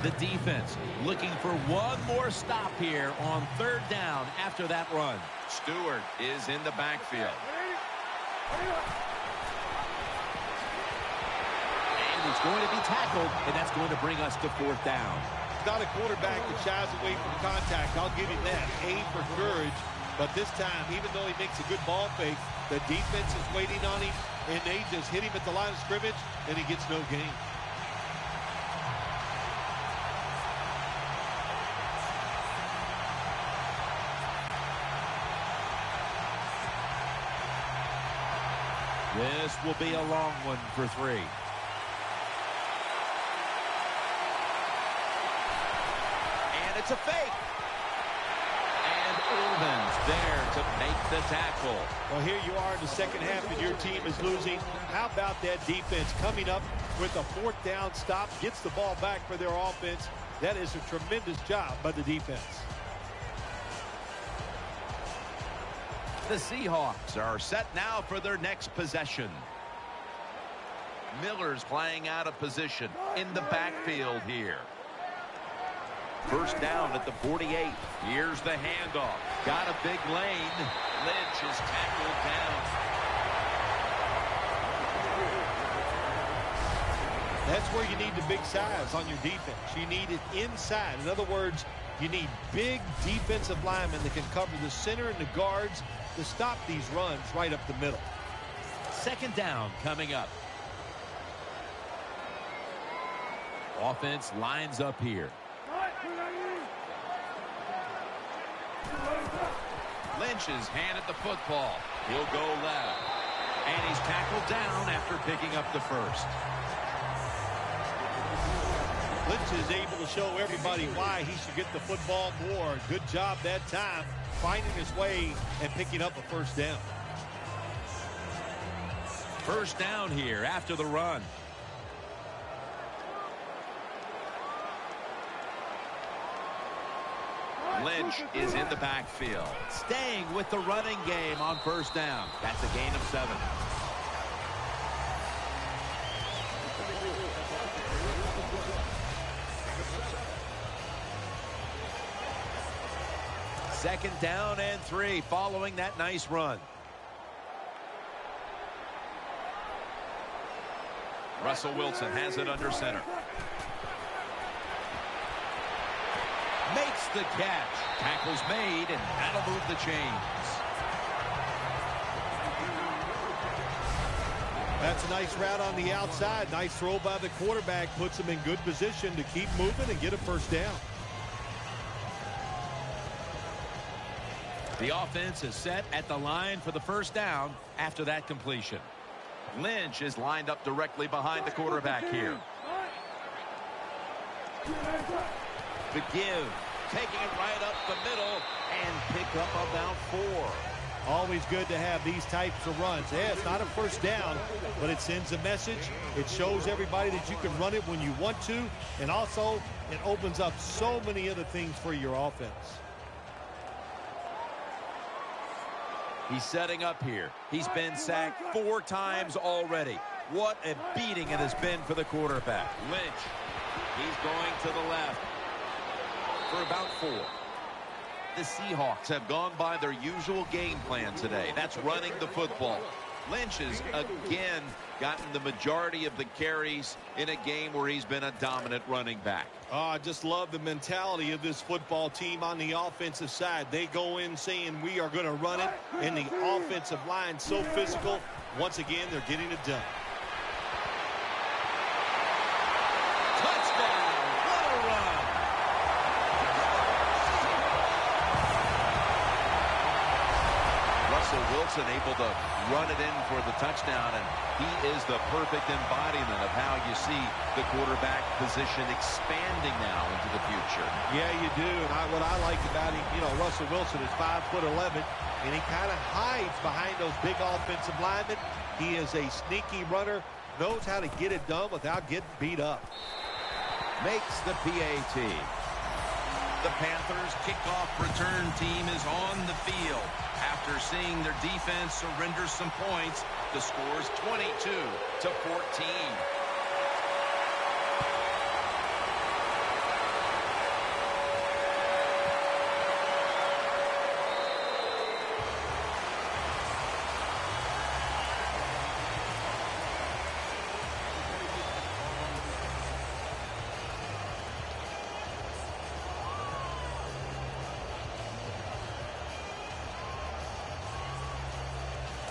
The defense looking for one more stop here on 3rd down after that run.
Stewart is in the backfield.
And he's going to be tackled, and that's going to bring us to 4th down.
Not a quarterback that shies away from contact. I'll give him that. A for courage. But this time, even though he makes a good ball fake, the defense is waiting on him, and they just hit him at the line of scrimmage, and he gets no gain.
This will be a long one for 3.
And it's a fake. And Irvin's there to make the tackle.
Well, here you are in the second half and your team is losing. How about that defense coming up with a 4th down stop, gets the ball back for their offense. That is a tremendous job by the defense.
The Seahawks are set now for their next possession. Miller's playing out of position in the backfield here. 1st down at the 48. Here's the handoff. Got a big lane. Lynch is tackled down.
That's where you need the big size on your defense. You need it inside. In other words, you need big defensive linemen that can cover the center and the guards to stop these runs right up the middle.
2nd down coming up. Offense lines up here.
Lynch has handed the football. He'll go left. And he's tackled down after picking up the 1st.
Lynch is able to show everybody why he should get the football more. Good job that time, finding his way and picking up a 1st down.
1st down here after the run.
Lynch is in the backfield.
Staying with the running game on 1st down. That's a gain of 7. Second down and 3 following that nice run.
Russell Wilson has it under center.
Makes the catch. Tackle's made, and that'll move the chains.
That's a nice route on the outside. Nice throw by the quarterback. Puts him in good position to keep moving and get a 1st down.
The offense is set at the line for the 1st down after that completion.
Lynch is lined up directly behind the quarterback here.
The give, taking it right up the middle and pick up about 4.
Always good to have these types of runs. Yeah, it's not a 1st down, but it sends a message. It shows everybody that you can run it when you want to, and also it opens up so many other things for your offense.
He's setting up here. He's been sacked 4 times already. What a beating it has been for the quarterback.
Lynch. He's going to the left for about 4. The Seahawks have gone by their usual game plan today. That's running the football. Lynch has again gotten the majority of the carries in a game where he's been a dominant running back.
Oh, I just love the mentality of this football team on the offensive side. They go in saying we are going to run it, and the offensive line so physical. Once again, they're getting it done.
Touchdown! What a run! Russell Wilson able to run it in for the touchdown, and he is the perfect embodiment of how you see the quarterback position expanding now into the future.
Yeah, you do. And what I like about him, Russell Wilson is 5'11", and he kind of hides behind those big offensive linemen. He is a sneaky runner, knows how to get it done without getting beat up.
Makes the PAT.
The Panthers kickoff return team is on the field. After seeing their defense surrender some points, the score is 22-14.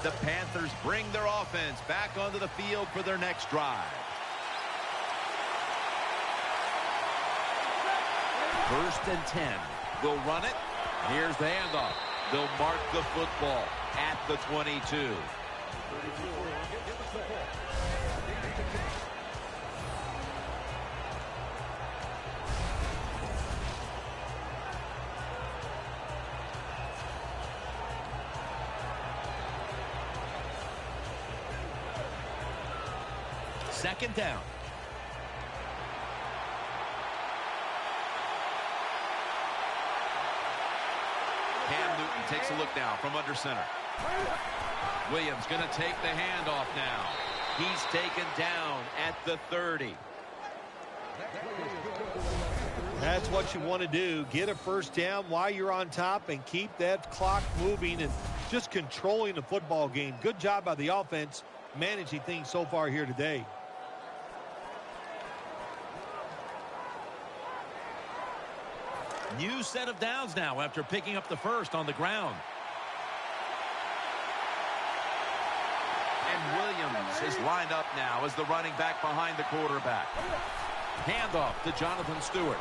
The Panthers bring their offense back onto the field for their next drive.
First and 10. They'll run it. Here's the handoff.
They'll mark the football at the 22. Second down. Cam Newton takes a look now from under center. Williams going to take the handoff now. He's taken down at the 30.
That's what you want to do. Get a first down while you're on top and keep that clock moving and just controlling the football game. Good job by the offense managing things so far here today.
New set of downs now after picking up the first on the ground. And Williams is lined up now as the running back behind the quarterback. Handoff to Jonathan Stewart.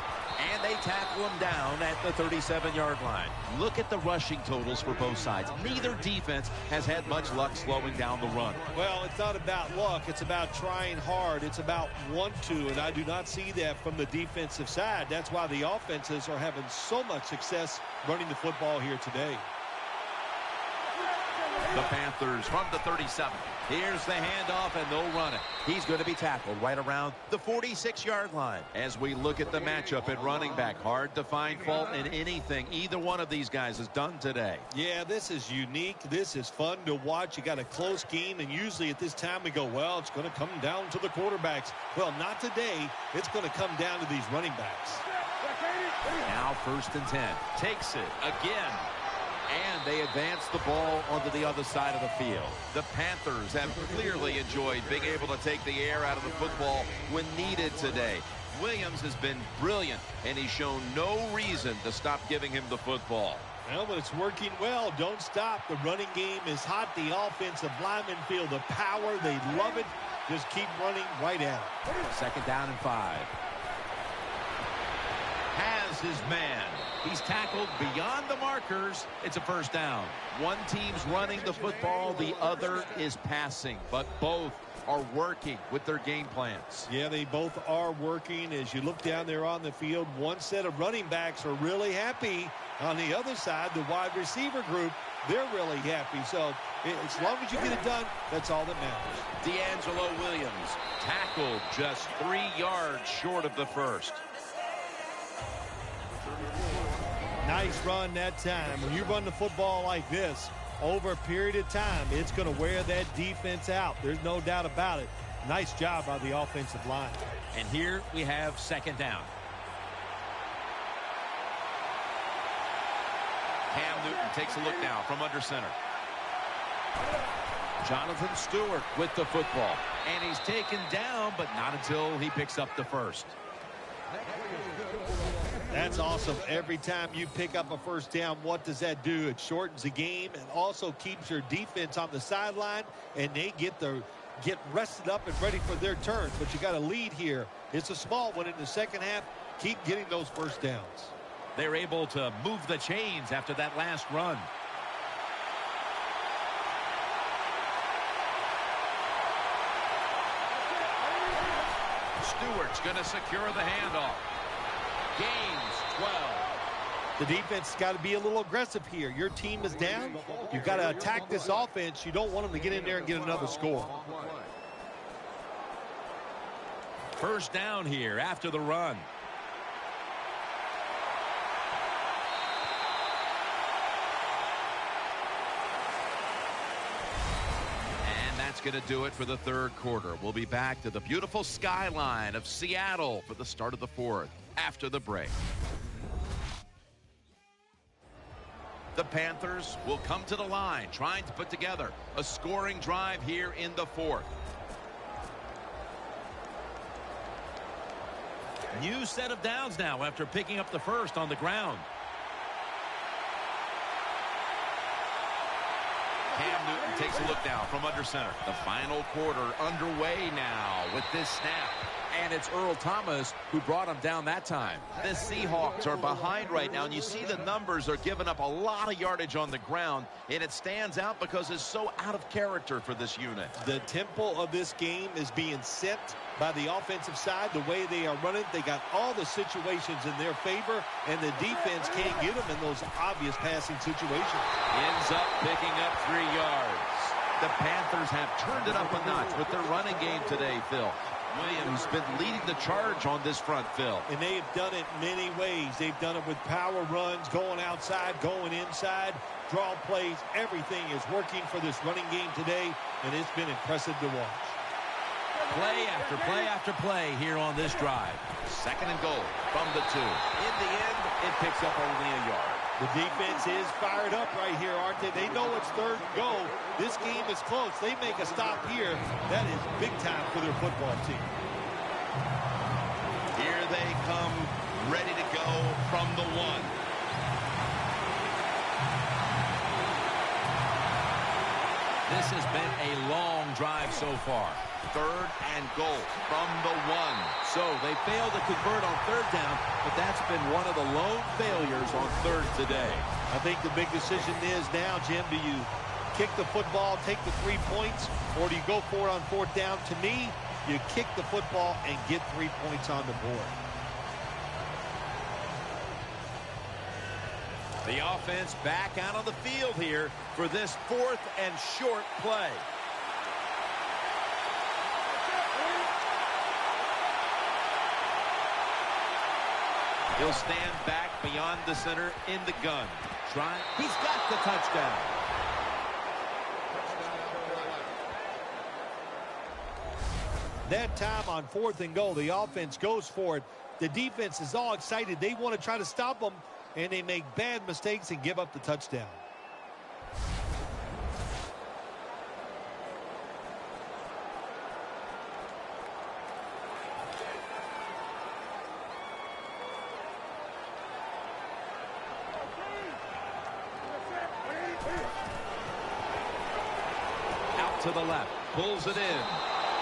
And they tackle him down at the 37-yard line. Look at the rushing totals for both sides. Neither defense has had much luck slowing down the run.
Well, it's not about luck. It's about trying hard. It's about want to, and I do not see that from the defensive side. That's why the offenses are having so much success running the football here today.
The Panthers from the 37. Here's the handoff, and they'll run it. He's going to be tackled right around the 46-yard line. As we look at the matchup at running back, hard to find fault in anything either one of these guys has done today.
Yeah, this is unique. This is fun to watch. You got a close game, and usually at this time we go, well, it's going to come down to the quarterbacks. Well, not today. It's going to come down to these running backs.
Now first and 10. Takes it again. And they advance the ball onto the other side of the field. The Panthers have clearly enjoyed being able to take the air out of the football when needed today. Williams has been brilliant, and he's shown no reason to stop giving him the football.
Well, but it's working well. Don't stop. The running game is hot. The offensive linemen feel the power. They love it. Just keep running right at it.
Second down and 5.
Has his man. He's tackled beyond the markers. It's a first down. One team's running the football, the other is passing, but both are working with their game plans.
Yeah, they both are working. As you look down there on the field, one set of running backs are really happy. On the other side, the wide receiver group, they're really happy. So as long as you get it done, that's all that matters.
D'Angelo Williams tackled just 3 yards short of the first.
Nice run that time. When you run the football like this, over a period of time, it's going to wear that defense out. There's no doubt about it. Nice job by the offensive line.
And here we have second down. Cam Newton takes a look now from under center. Jonathan Stewart with the football. And he's taken down, but not until he picks up the first.
That's awesome. Every time you pick up a first down, what does that do? It shortens the game and also keeps your defense on the sideline, and they get rested up and ready for their turn. But you got a lead here. It's a small one in the second half. Keep getting those first downs.
They're able to move the chains after that last run. Stewart's going to secure the handoff. Gains 12.
The defense has got to be a little aggressive here. Your team is down. You've got to attack this offense. You don't want them to get in there and get another score.
First down here after the run. And that's going to do it for the third quarter. We'll be back to the beautiful skyline of Seattle for the start of the fourth after the break. The Panthers will come to the line, trying to put together a scoring drive here in the fourth. New set of downs now after picking up the first on the ground. Cam Newton takes a look now from under center. The final quarter underway now with this snap.
And it's Earl Thomas who brought him down that time.
The Seahawks are behind right now, and you see the numbers are giving up a lot of yardage on the ground, and it stands out because it's so out of character for this unit.
The tempo of this game is being set by the offensive side. The way they are running, they got all the situations in their favor, and the defense can't get them in those obvious passing situations.
Ends up picking up 3 yards. The Panthers have turned it up a notch with their running game today, Phil. Williams been leading the charge on this front, Phil.
And they've done it many ways. They've done it with power runs, going outside, going inside, draw plays. Everything is working for this running game today, and it's been impressive to watch.
Play after play after play here on this drive. Second and goal from the 2. In the end, it picks up only a yard.
The defense is fired up right here, aren't they? They know it's third and goal. This game is close. They make a stop here. That is big time for their football team.
Here they come, ready to go from the 1. This has been a long drive so far. Third and goal from the 1.
So they failed to convert on third down, but that's been one of the lone failures on third today.
I think the big decision is now, Jim, do you kick the football, take the 3 points, or do you go for it on fourth down? To me, you kick the football and get 3 points on the board.
The offense back out on the field here for this fourth and short play. He'll stand back beyond the center in the gun. He's got the touchdown.
That time on fourth and goal, the offense goes for it. The defense is all excited. They want to try to stop them, and they make bad mistakes and give up the touchdown.
Out to the left, pulls it in.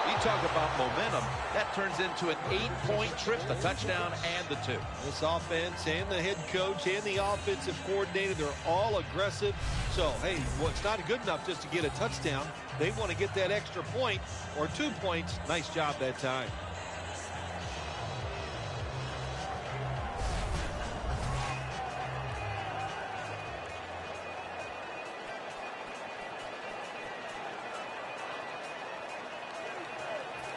You talk about momentum. That turns into an 8-point trip, the touchdown and the 2.
This offense and the head coach and the offensive coordinator, they're all aggressive. So, hey, well, it's not good enough just to get a touchdown. They want to get that extra point or 2 points. Nice job that time.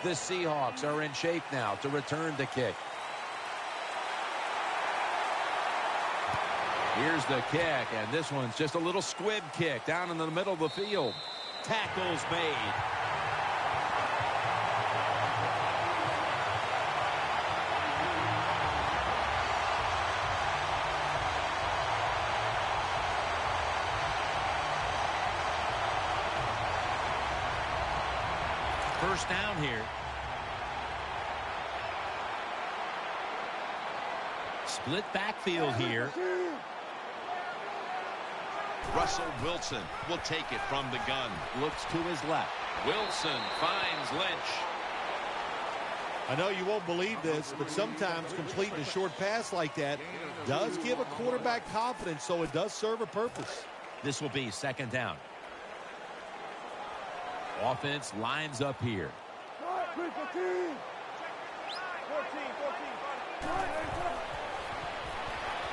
The Seahawks are in shape now to return the kick. Here's the kick, and this one's just a little squib kick down in the middle of the field. Tackles made. First down here. Split backfield here.
Russell Wilson will take it from the gun.
Looks to his left.
Wilson finds Lynch.
I know you won't believe this, but sometimes completing a short pass like that does give a quarterback confidence, so it does serve a purpose.
This will be second down. Offense lines up here.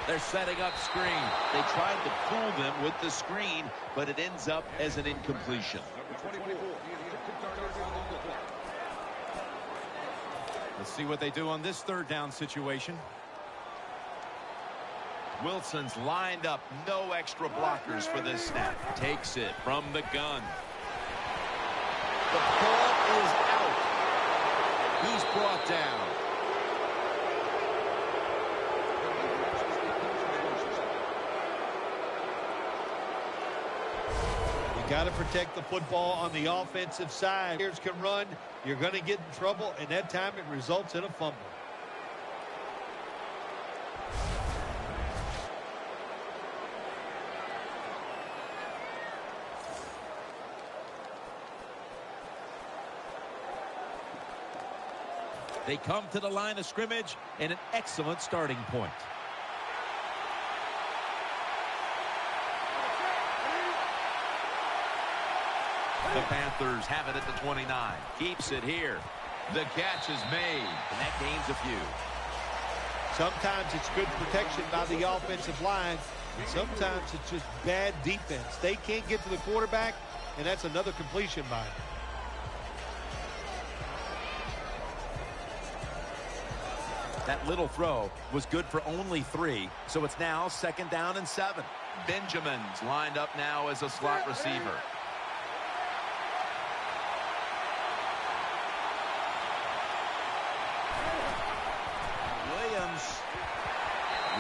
They're setting up screen.
They tried to fool them with the screen, but it ends up as an incompletion.
Let's see what they do on this third down situation.
Wilson's lined up. No extra blockers for this snap. Takes it from the gun.
The ball is out. He's brought down.
You got to protect the football on the offensive side. Players can run. You're going to get in trouble, and that time it results in a fumble.
They come to the line of scrimmage and an excellent starting point.
The Panthers have it at the 29. Keeps it here. The catch is made.
And that gains a few.
Sometimes it's good protection by the offensive line, and sometimes it's just bad defense. They can't get to the quarterback, and that's another completion by him.
That little throw was good for only 3, so it's now second down and 7.
Benjamin's lined up now as a slot receiver.
Williams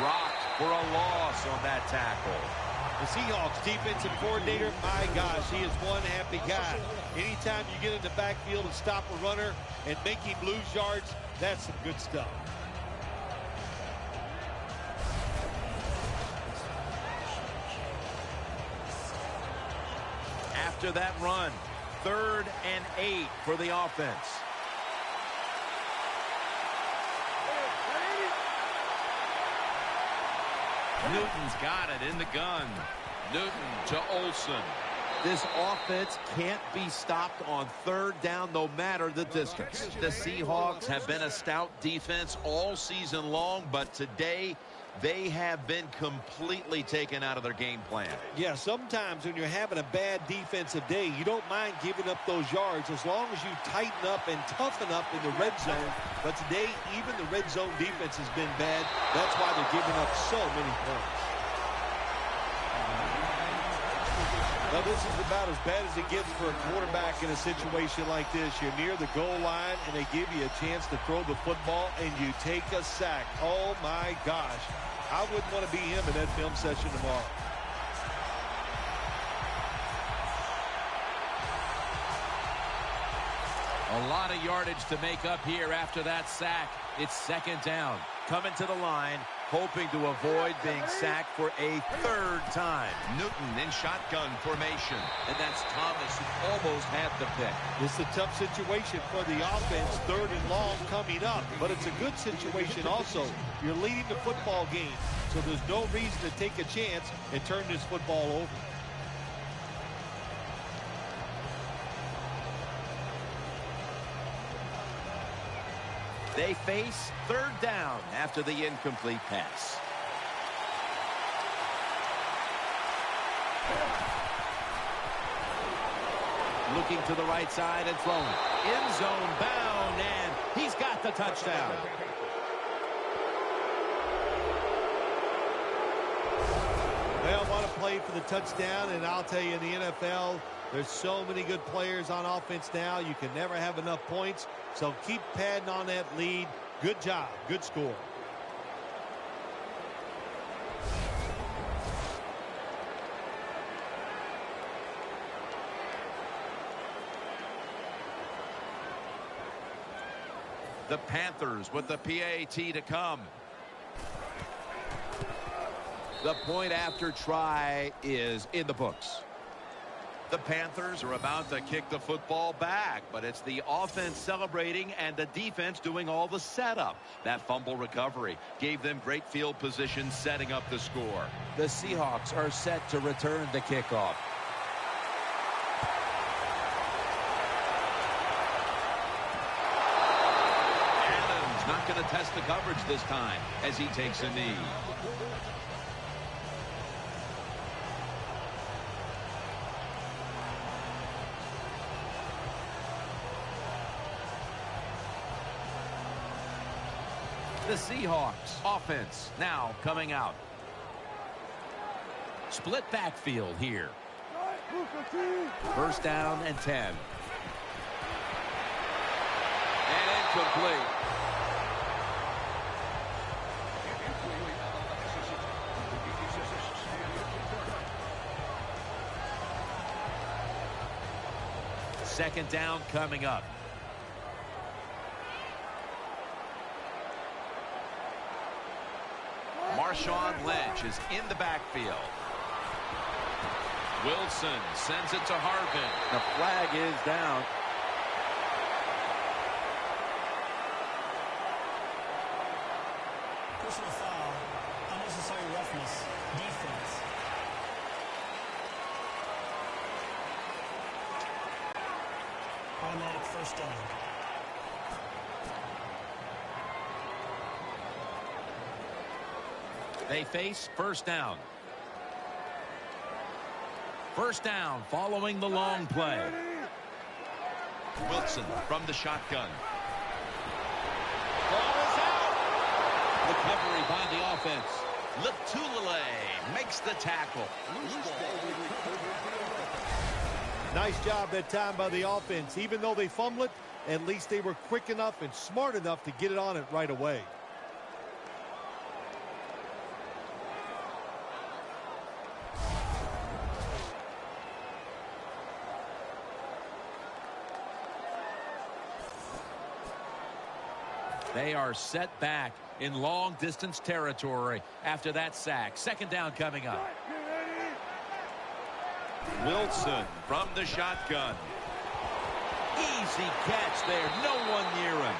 rocked for a loss on that tackle.
The Seahawks defensive coordinator, my gosh, he is one happy guy. Anytime you get in the backfield and stop a runner and make him lose yards, that's some good stuff.
After that run, 3rd and 8 for the offense.
Newton's got it in the gun. Newton to Olsen.
This offense can't be stopped on 3rd down no matter the distance.
The Seahawks have been a stout defense all season long, but today they have been completely taken out of their game plan.
Yeah, sometimes when you're having a bad defensive day, you don't mind giving up those yards as long as you tighten up and toughen up in the red zone. But today, even the red zone defense has been bad. That's why they're giving up so many points. Now, this is about as bad as it gets for a quarterback in a situation like this. You're near the goal line, and they give you a chance to throw the football, and you take a sack. Oh, my gosh. I wouldn't want to be him in that film session tomorrow.
A lot of yardage to make up here after that sack. It's second down. Coming to the line, hoping to avoid being sacked for a 3rd time.
Newton in shotgun formation.
And that's Thomas who almost had the pick.
This is a tough situation for the offense, 3rd and long coming up. But it's a good situation also. You're leading the football game, so there's no reason to take a chance and turn this football over.
They face 3rd down after the incomplete pass. Looking to the right side and throwing. End zone bound, and he's got the touchdown.
Well, want to play for the touchdown, and I'll tell you, in the NFL, there's so many good players on offense now. You can never have enough points, so keep padding on that lead. Good job. Good score.
The Panthers with the PAT to come.
The point after try is in the books.
The Panthers are about to kick the football back, but it's the offense celebrating and the defense doing all the setup. That fumble recovery gave them great field position, setting up the score.
The Seahawks are set to return the kickoff.
Adams not going to test the coverage this time as he takes a knee. The Seahawks offense now coming out. Split backfield here.
First down and 10. And incomplete.
Second down coming up. Marshawn Lynch is in the backfield. Wilson sends it to Harvin.
The flag is down.
Personal foul. Unnecessary roughness. Defense. Automatic first down.
They face first down. First down following the long play. Wilson from the shotgun. Ball is out. Recovery by the offense. Latulele makes the tackle.
Nice job that time by the offense. Even though they fumbled it, at least they were quick enough and smart enough to get it on it right away.
They are set back in long distance territory after that sack. Second down coming up. Wilson from the shotgun. Easy catch there. No one near him.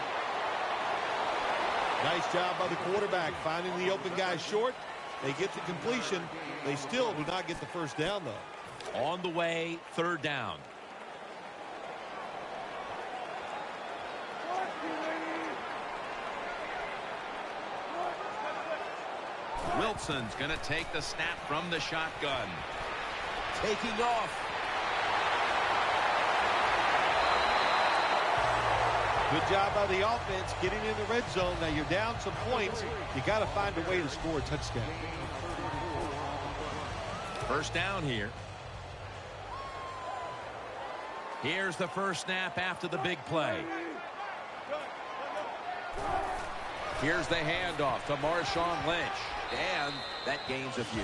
Nice job by the quarterback finding the open guy short. They get the completion. They still do not get the first down, though.
On the way, third down. Wilson's going to take the snap from the shotgun. Taking off.
Good job by the offense getting in the red zone. Now you're down some points. You got to find a way to score a touchdown.
First down here. Here's the first snap after the big play. Here's the handoff to Marshawn Lynch. And that gains a few.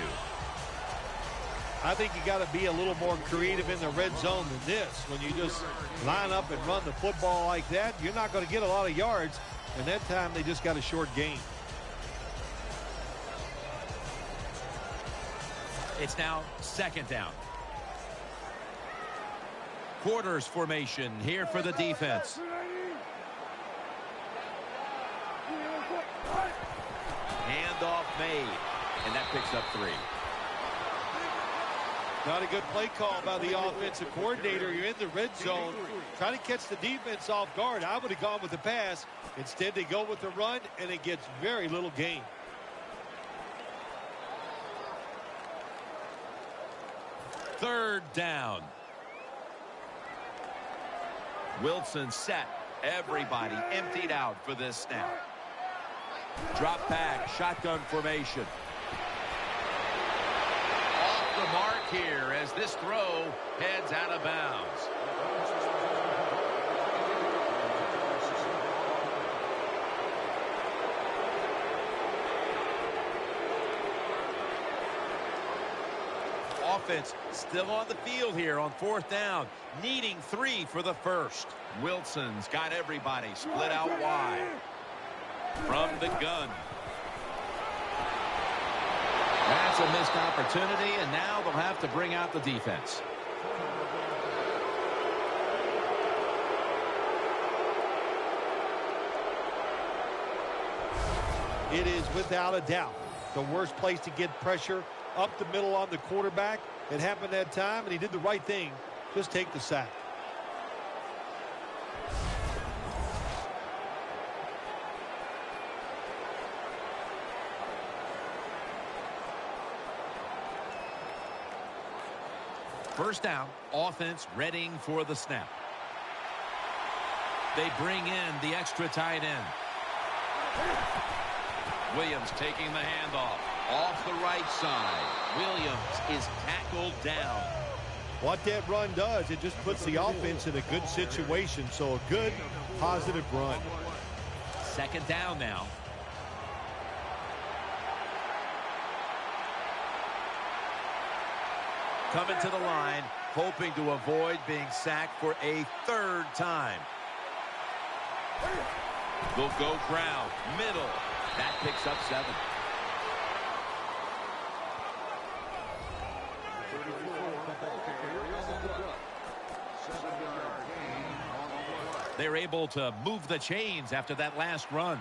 I think you got to be a little more creative in the red zone than this. When you just line up and run the football like that, you're not going to get a lot of yards. And that time they just got a short gain.
It's now second down. Quarters formation here for the defense. Handoff made, and that picks up 3.
Not a good play call by the offensive coordinator. You're in the red zone. Trying to catch the defense off guard. I would have gone with the pass. Instead, they go with the run, and it gets very little gain.
Third down. Wilson set. Everybody emptied out for this snap. Drop back, shotgun formation. here as this throw heads out of bounds. Offense still on the field here on 4th down, needing 3 for the first. Wilson's got everybody split out wide. From the gun.
That's a missed opportunity, and now they'll have to bring out the defense.
It is without a doubt the worst place to get pressure up the middle on the quarterback. It happened that time, and he did the right thing. Just take the sack.
First down, offense readying for the snap. They bring in the extra tight end. Williams taking the handoff off the right side. Williams is tackled down.
What that run does, it just puts the offense in a good situation. So a good, positive run.
Second down now. Coming to the line, hoping to avoid being sacked for a 3rd time. They'll go ground, middle. That picks up 7. They're able to move the chains after that last run.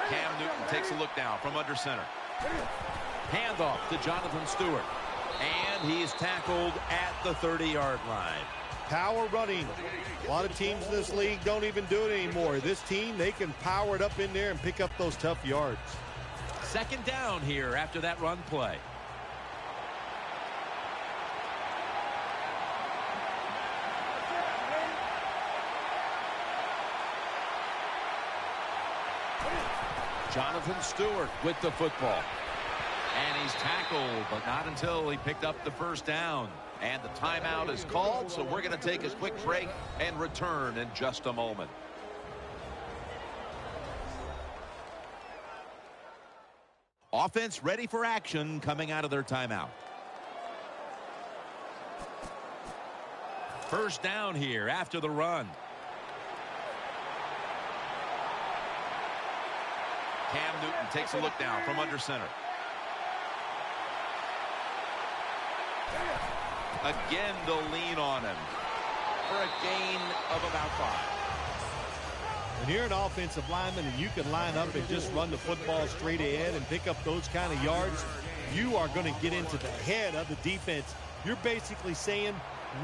Cam Newton takes a look now from under center. Handoff to Jonathan Stewart. And he's tackled at the 30-yard line.
Power running. A lot of teams in this league don't even do it anymore. This team, they can power it up in there and pick up those tough yards.
Second down here after that run play. Jonathan Stewart with the football. And he's tackled, but not until he picked up the first down. And the timeout is called, so we're going to take a quick break and return in just a moment. Offense ready for action coming out of their timeout. First down here after the run. Cam Newton takes a look now from under center. Again, they'll lean on him for a gain of about 5.
When you're an offensive lineman and you can line up and just run the football straight ahead and pick up those kind of yards, you are going to get into the head of the defense. You're basically saying,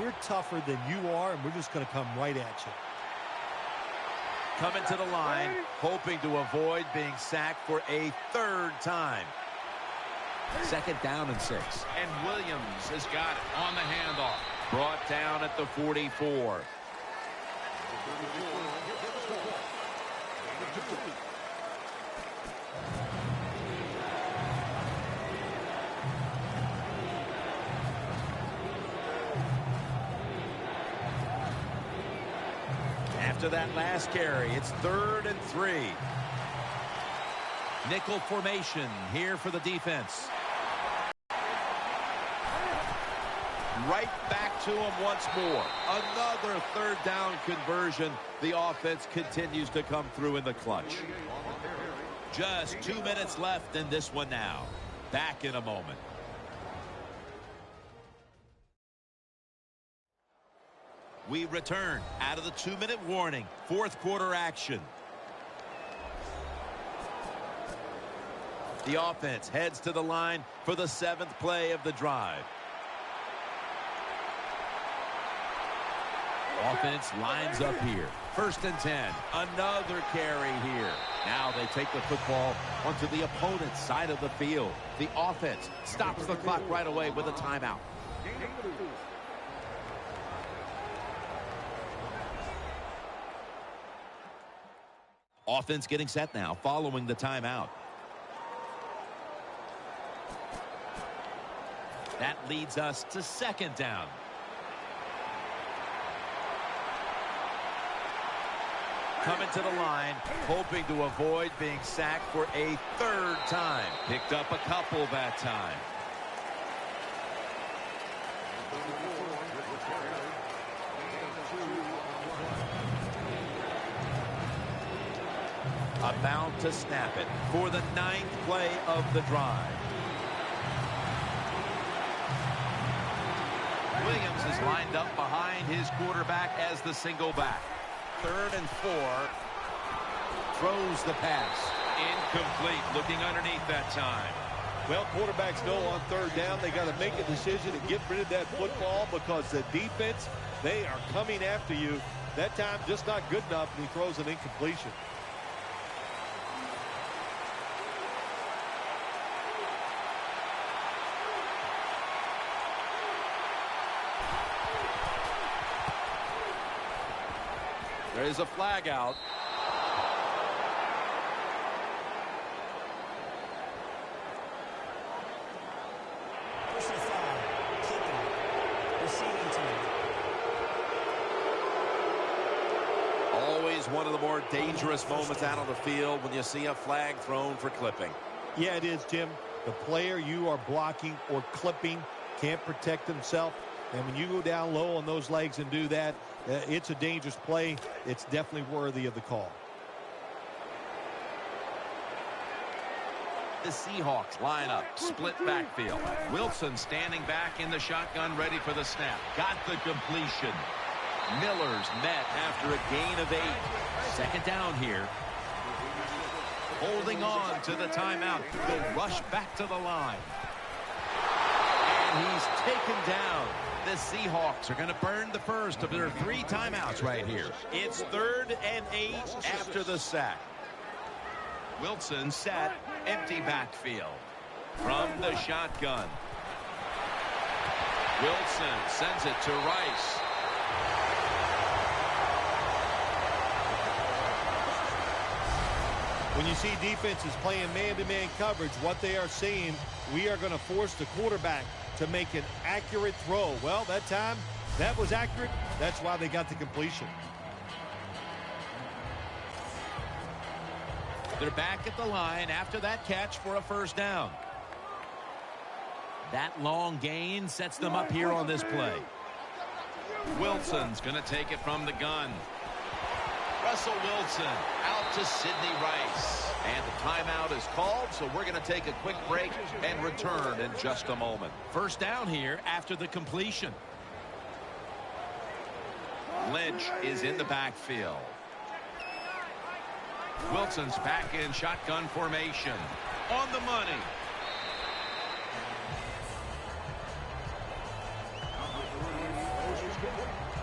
we're tougher than you are, and we're just going to come right at you.
Coming to the line, hoping to avoid being sacked for a 3rd time. Second down and 6. And Williams has got it on the handoff. Brought down at the 44. After that last carry, it's 3rd and 3. Nickel formation here for the defense. Right back to him once more. Another 3rd down conversion. The offense continues to come through in the clutch. Just 2 minutes left in this one now. Back in a moment. We return out of the 2-minute warning. 4th quarter action. The offense heads to the line for the 7th play of the drive. Offense lines up here. 1st and 10. Another carry here. Now they take the football onto the opponent's side of the field. The offense stops the clock right away with a timeout. Offense getting set now following the timeout. That leads us to second down. Coming to the line, hoping to avoid being sacked for a third time. Picked up a couple that time. About to snap it for the 9th play of the drive. Williams is lined up behind his quarterback as the single back. 3rd and 4. Throws the pass. Incomplete. Looking underneath that time.
Well, quarterbacks know on 3rd down they got to make a decision to get rid of that football because the defense, they are coming after you. That time just not good enough, and he throws an incompletion.
There is a flag out.
Personal foul. Clipping. Receiving team.
Always one of the more dangerous moments out on the field when you see a flag thrown for clipping.
Yeah, it is, Jim. The player you are blocking or clipping can't protect himself. And when you go down low on those legs and do that, it's a dangerous play. It's definitely worthy of the call.
The Seahawks line up, split backfield. Wilson standing back in the shotgun, ready for the snap. Got the completion. Miller's met after a gain of 8. Second down here. Holding on to the timeout. They'll rush back to the line. And he's taken down. The Seahawks are going to burn the first of their 3 timeouts right here. It's 3rd and 8 after the sack. Wilson set, empty backfield. From the shotgun. Wilson sends it to Rice.
When you see defenses playing man-to-man coverage, what they are saying, we are going to force the quarterback to make an accurate throw. Well, that time, that was accurate. That's why they got the completion.
They're back at the line after that catch for a first down. That long gain sets them up here on this play. Wilson's going to take it from the gun. Russell Wilson out to Sidney Rice. And the timeout is called, so we're going to take a quick break and return in just a moment. First down here after the completion. Lynch is in the backfield. Wilson's back in shotgun formation. On the money.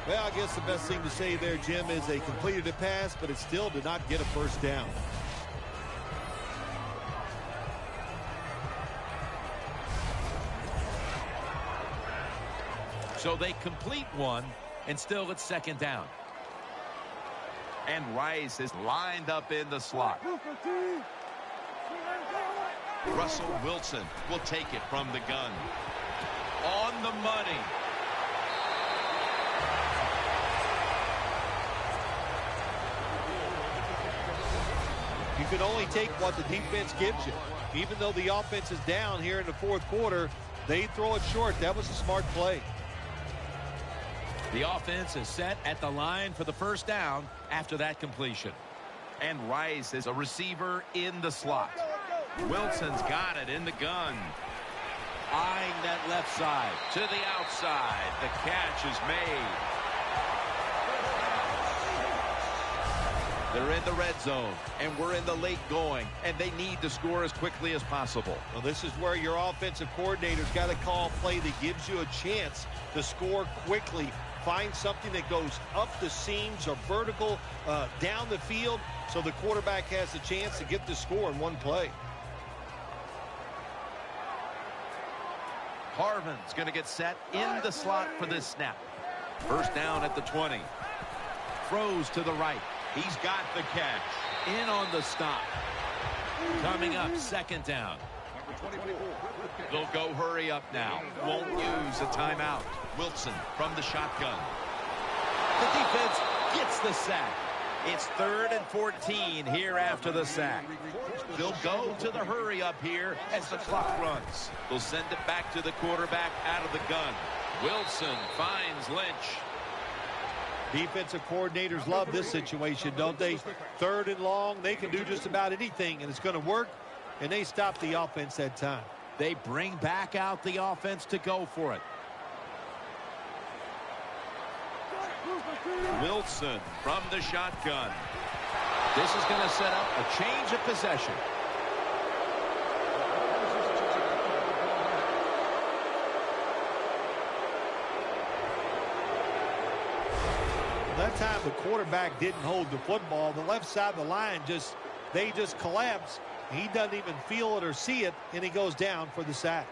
Well, I guess the best thing to say there, Jim, is they completed a pass, but it still did not get a first down.
So they complete one, and still it's second down. And Rice is lined up in the slot. Russell Wilson will take it from the gun. On the money.
You can only take what the defense gives you. Even though the offense is down here in the 4th quarter, they throw it short. That was a smart play.
The offense is set at the line for the first down after that completion. And Rice is a receiver in the slot. Wilson's got it in the gun. Eyeing that left side to the outside. The catch is made. They're in the red zone, and we're in the late going, and they need to score as quickly as possible.
Well, this is where your offensive coordinator's got to call a play that gives you a chance to score quickly. Find something that goes up the seams or vertical down the field so the quarterback has a chance to get the score in one play.
Harvin's going to get set in the slot for this snap. First down at the 20. Throws to the right. He's got the catch. In on the stop. Coming up, second down. They'll go hurry up now. Won't use a timeout. Wilson from the shotgun.
The defense gets the sack. It's 3rd and 14 here after the sack.
They'll go to the hurry up here as the clock runs. They'll send it back to the quarterback out of the gun. Wilson finds Lynch.
Defensive coordinators love this situation, don't they? 3rd and long, they can do just about anything, and it's going to work, and they stop the offense that time.
They bring back out the offense to go for it.
Wilson from the shotgun.
This is going to set up a change of possession.
That time the quarterback didn't hold the football. The left side of the line they just collapse. He doesn't even feel it or see it, and he goes down for the sack.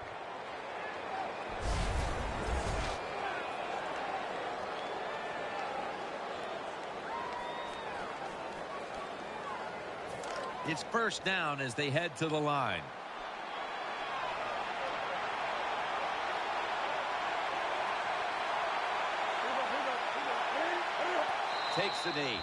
It's first down as they head to the line.
Takes the knee.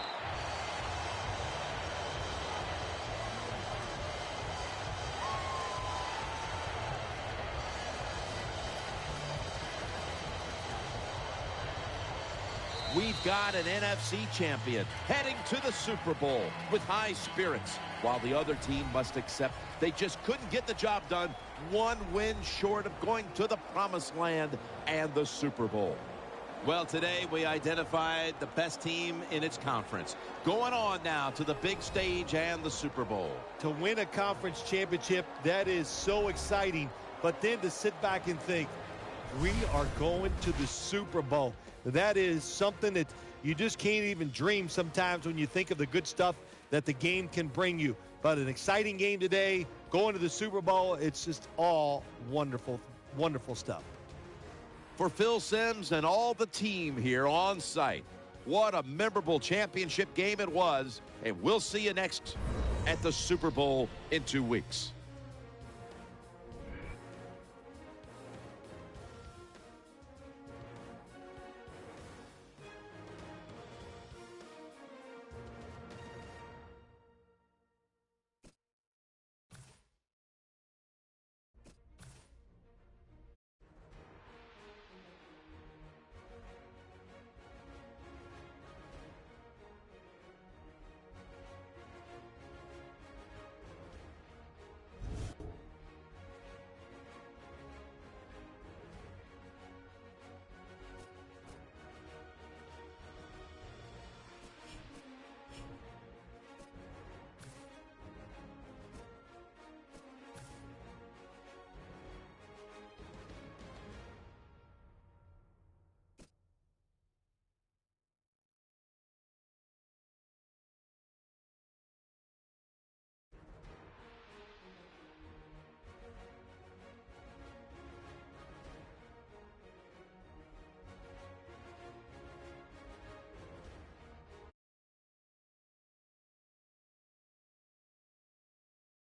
We've got an NFC champion heading to the Super Bowl with high spirits, while the other team must accept they just couldn't get the job done. 1 win short of going to the promised land and the Super Bowl. Well, today we identified the best team in its conference. Going on now to the big stage and the Super Bowl.
To win a conference championship, that is so exciting. But then to sit back and think, we are going to the Super Bowl. That is something that you just can't even dream sometimes when you think of the good stuff that the game can bring you. But an exciting game today, going to the Super Bowl, it's just all wonderful, wonderful stuff.
For Phil Simms and all the team here on site, what a memorable championship game it was, and we'll see you next at the Super Bowl in 2 weeks.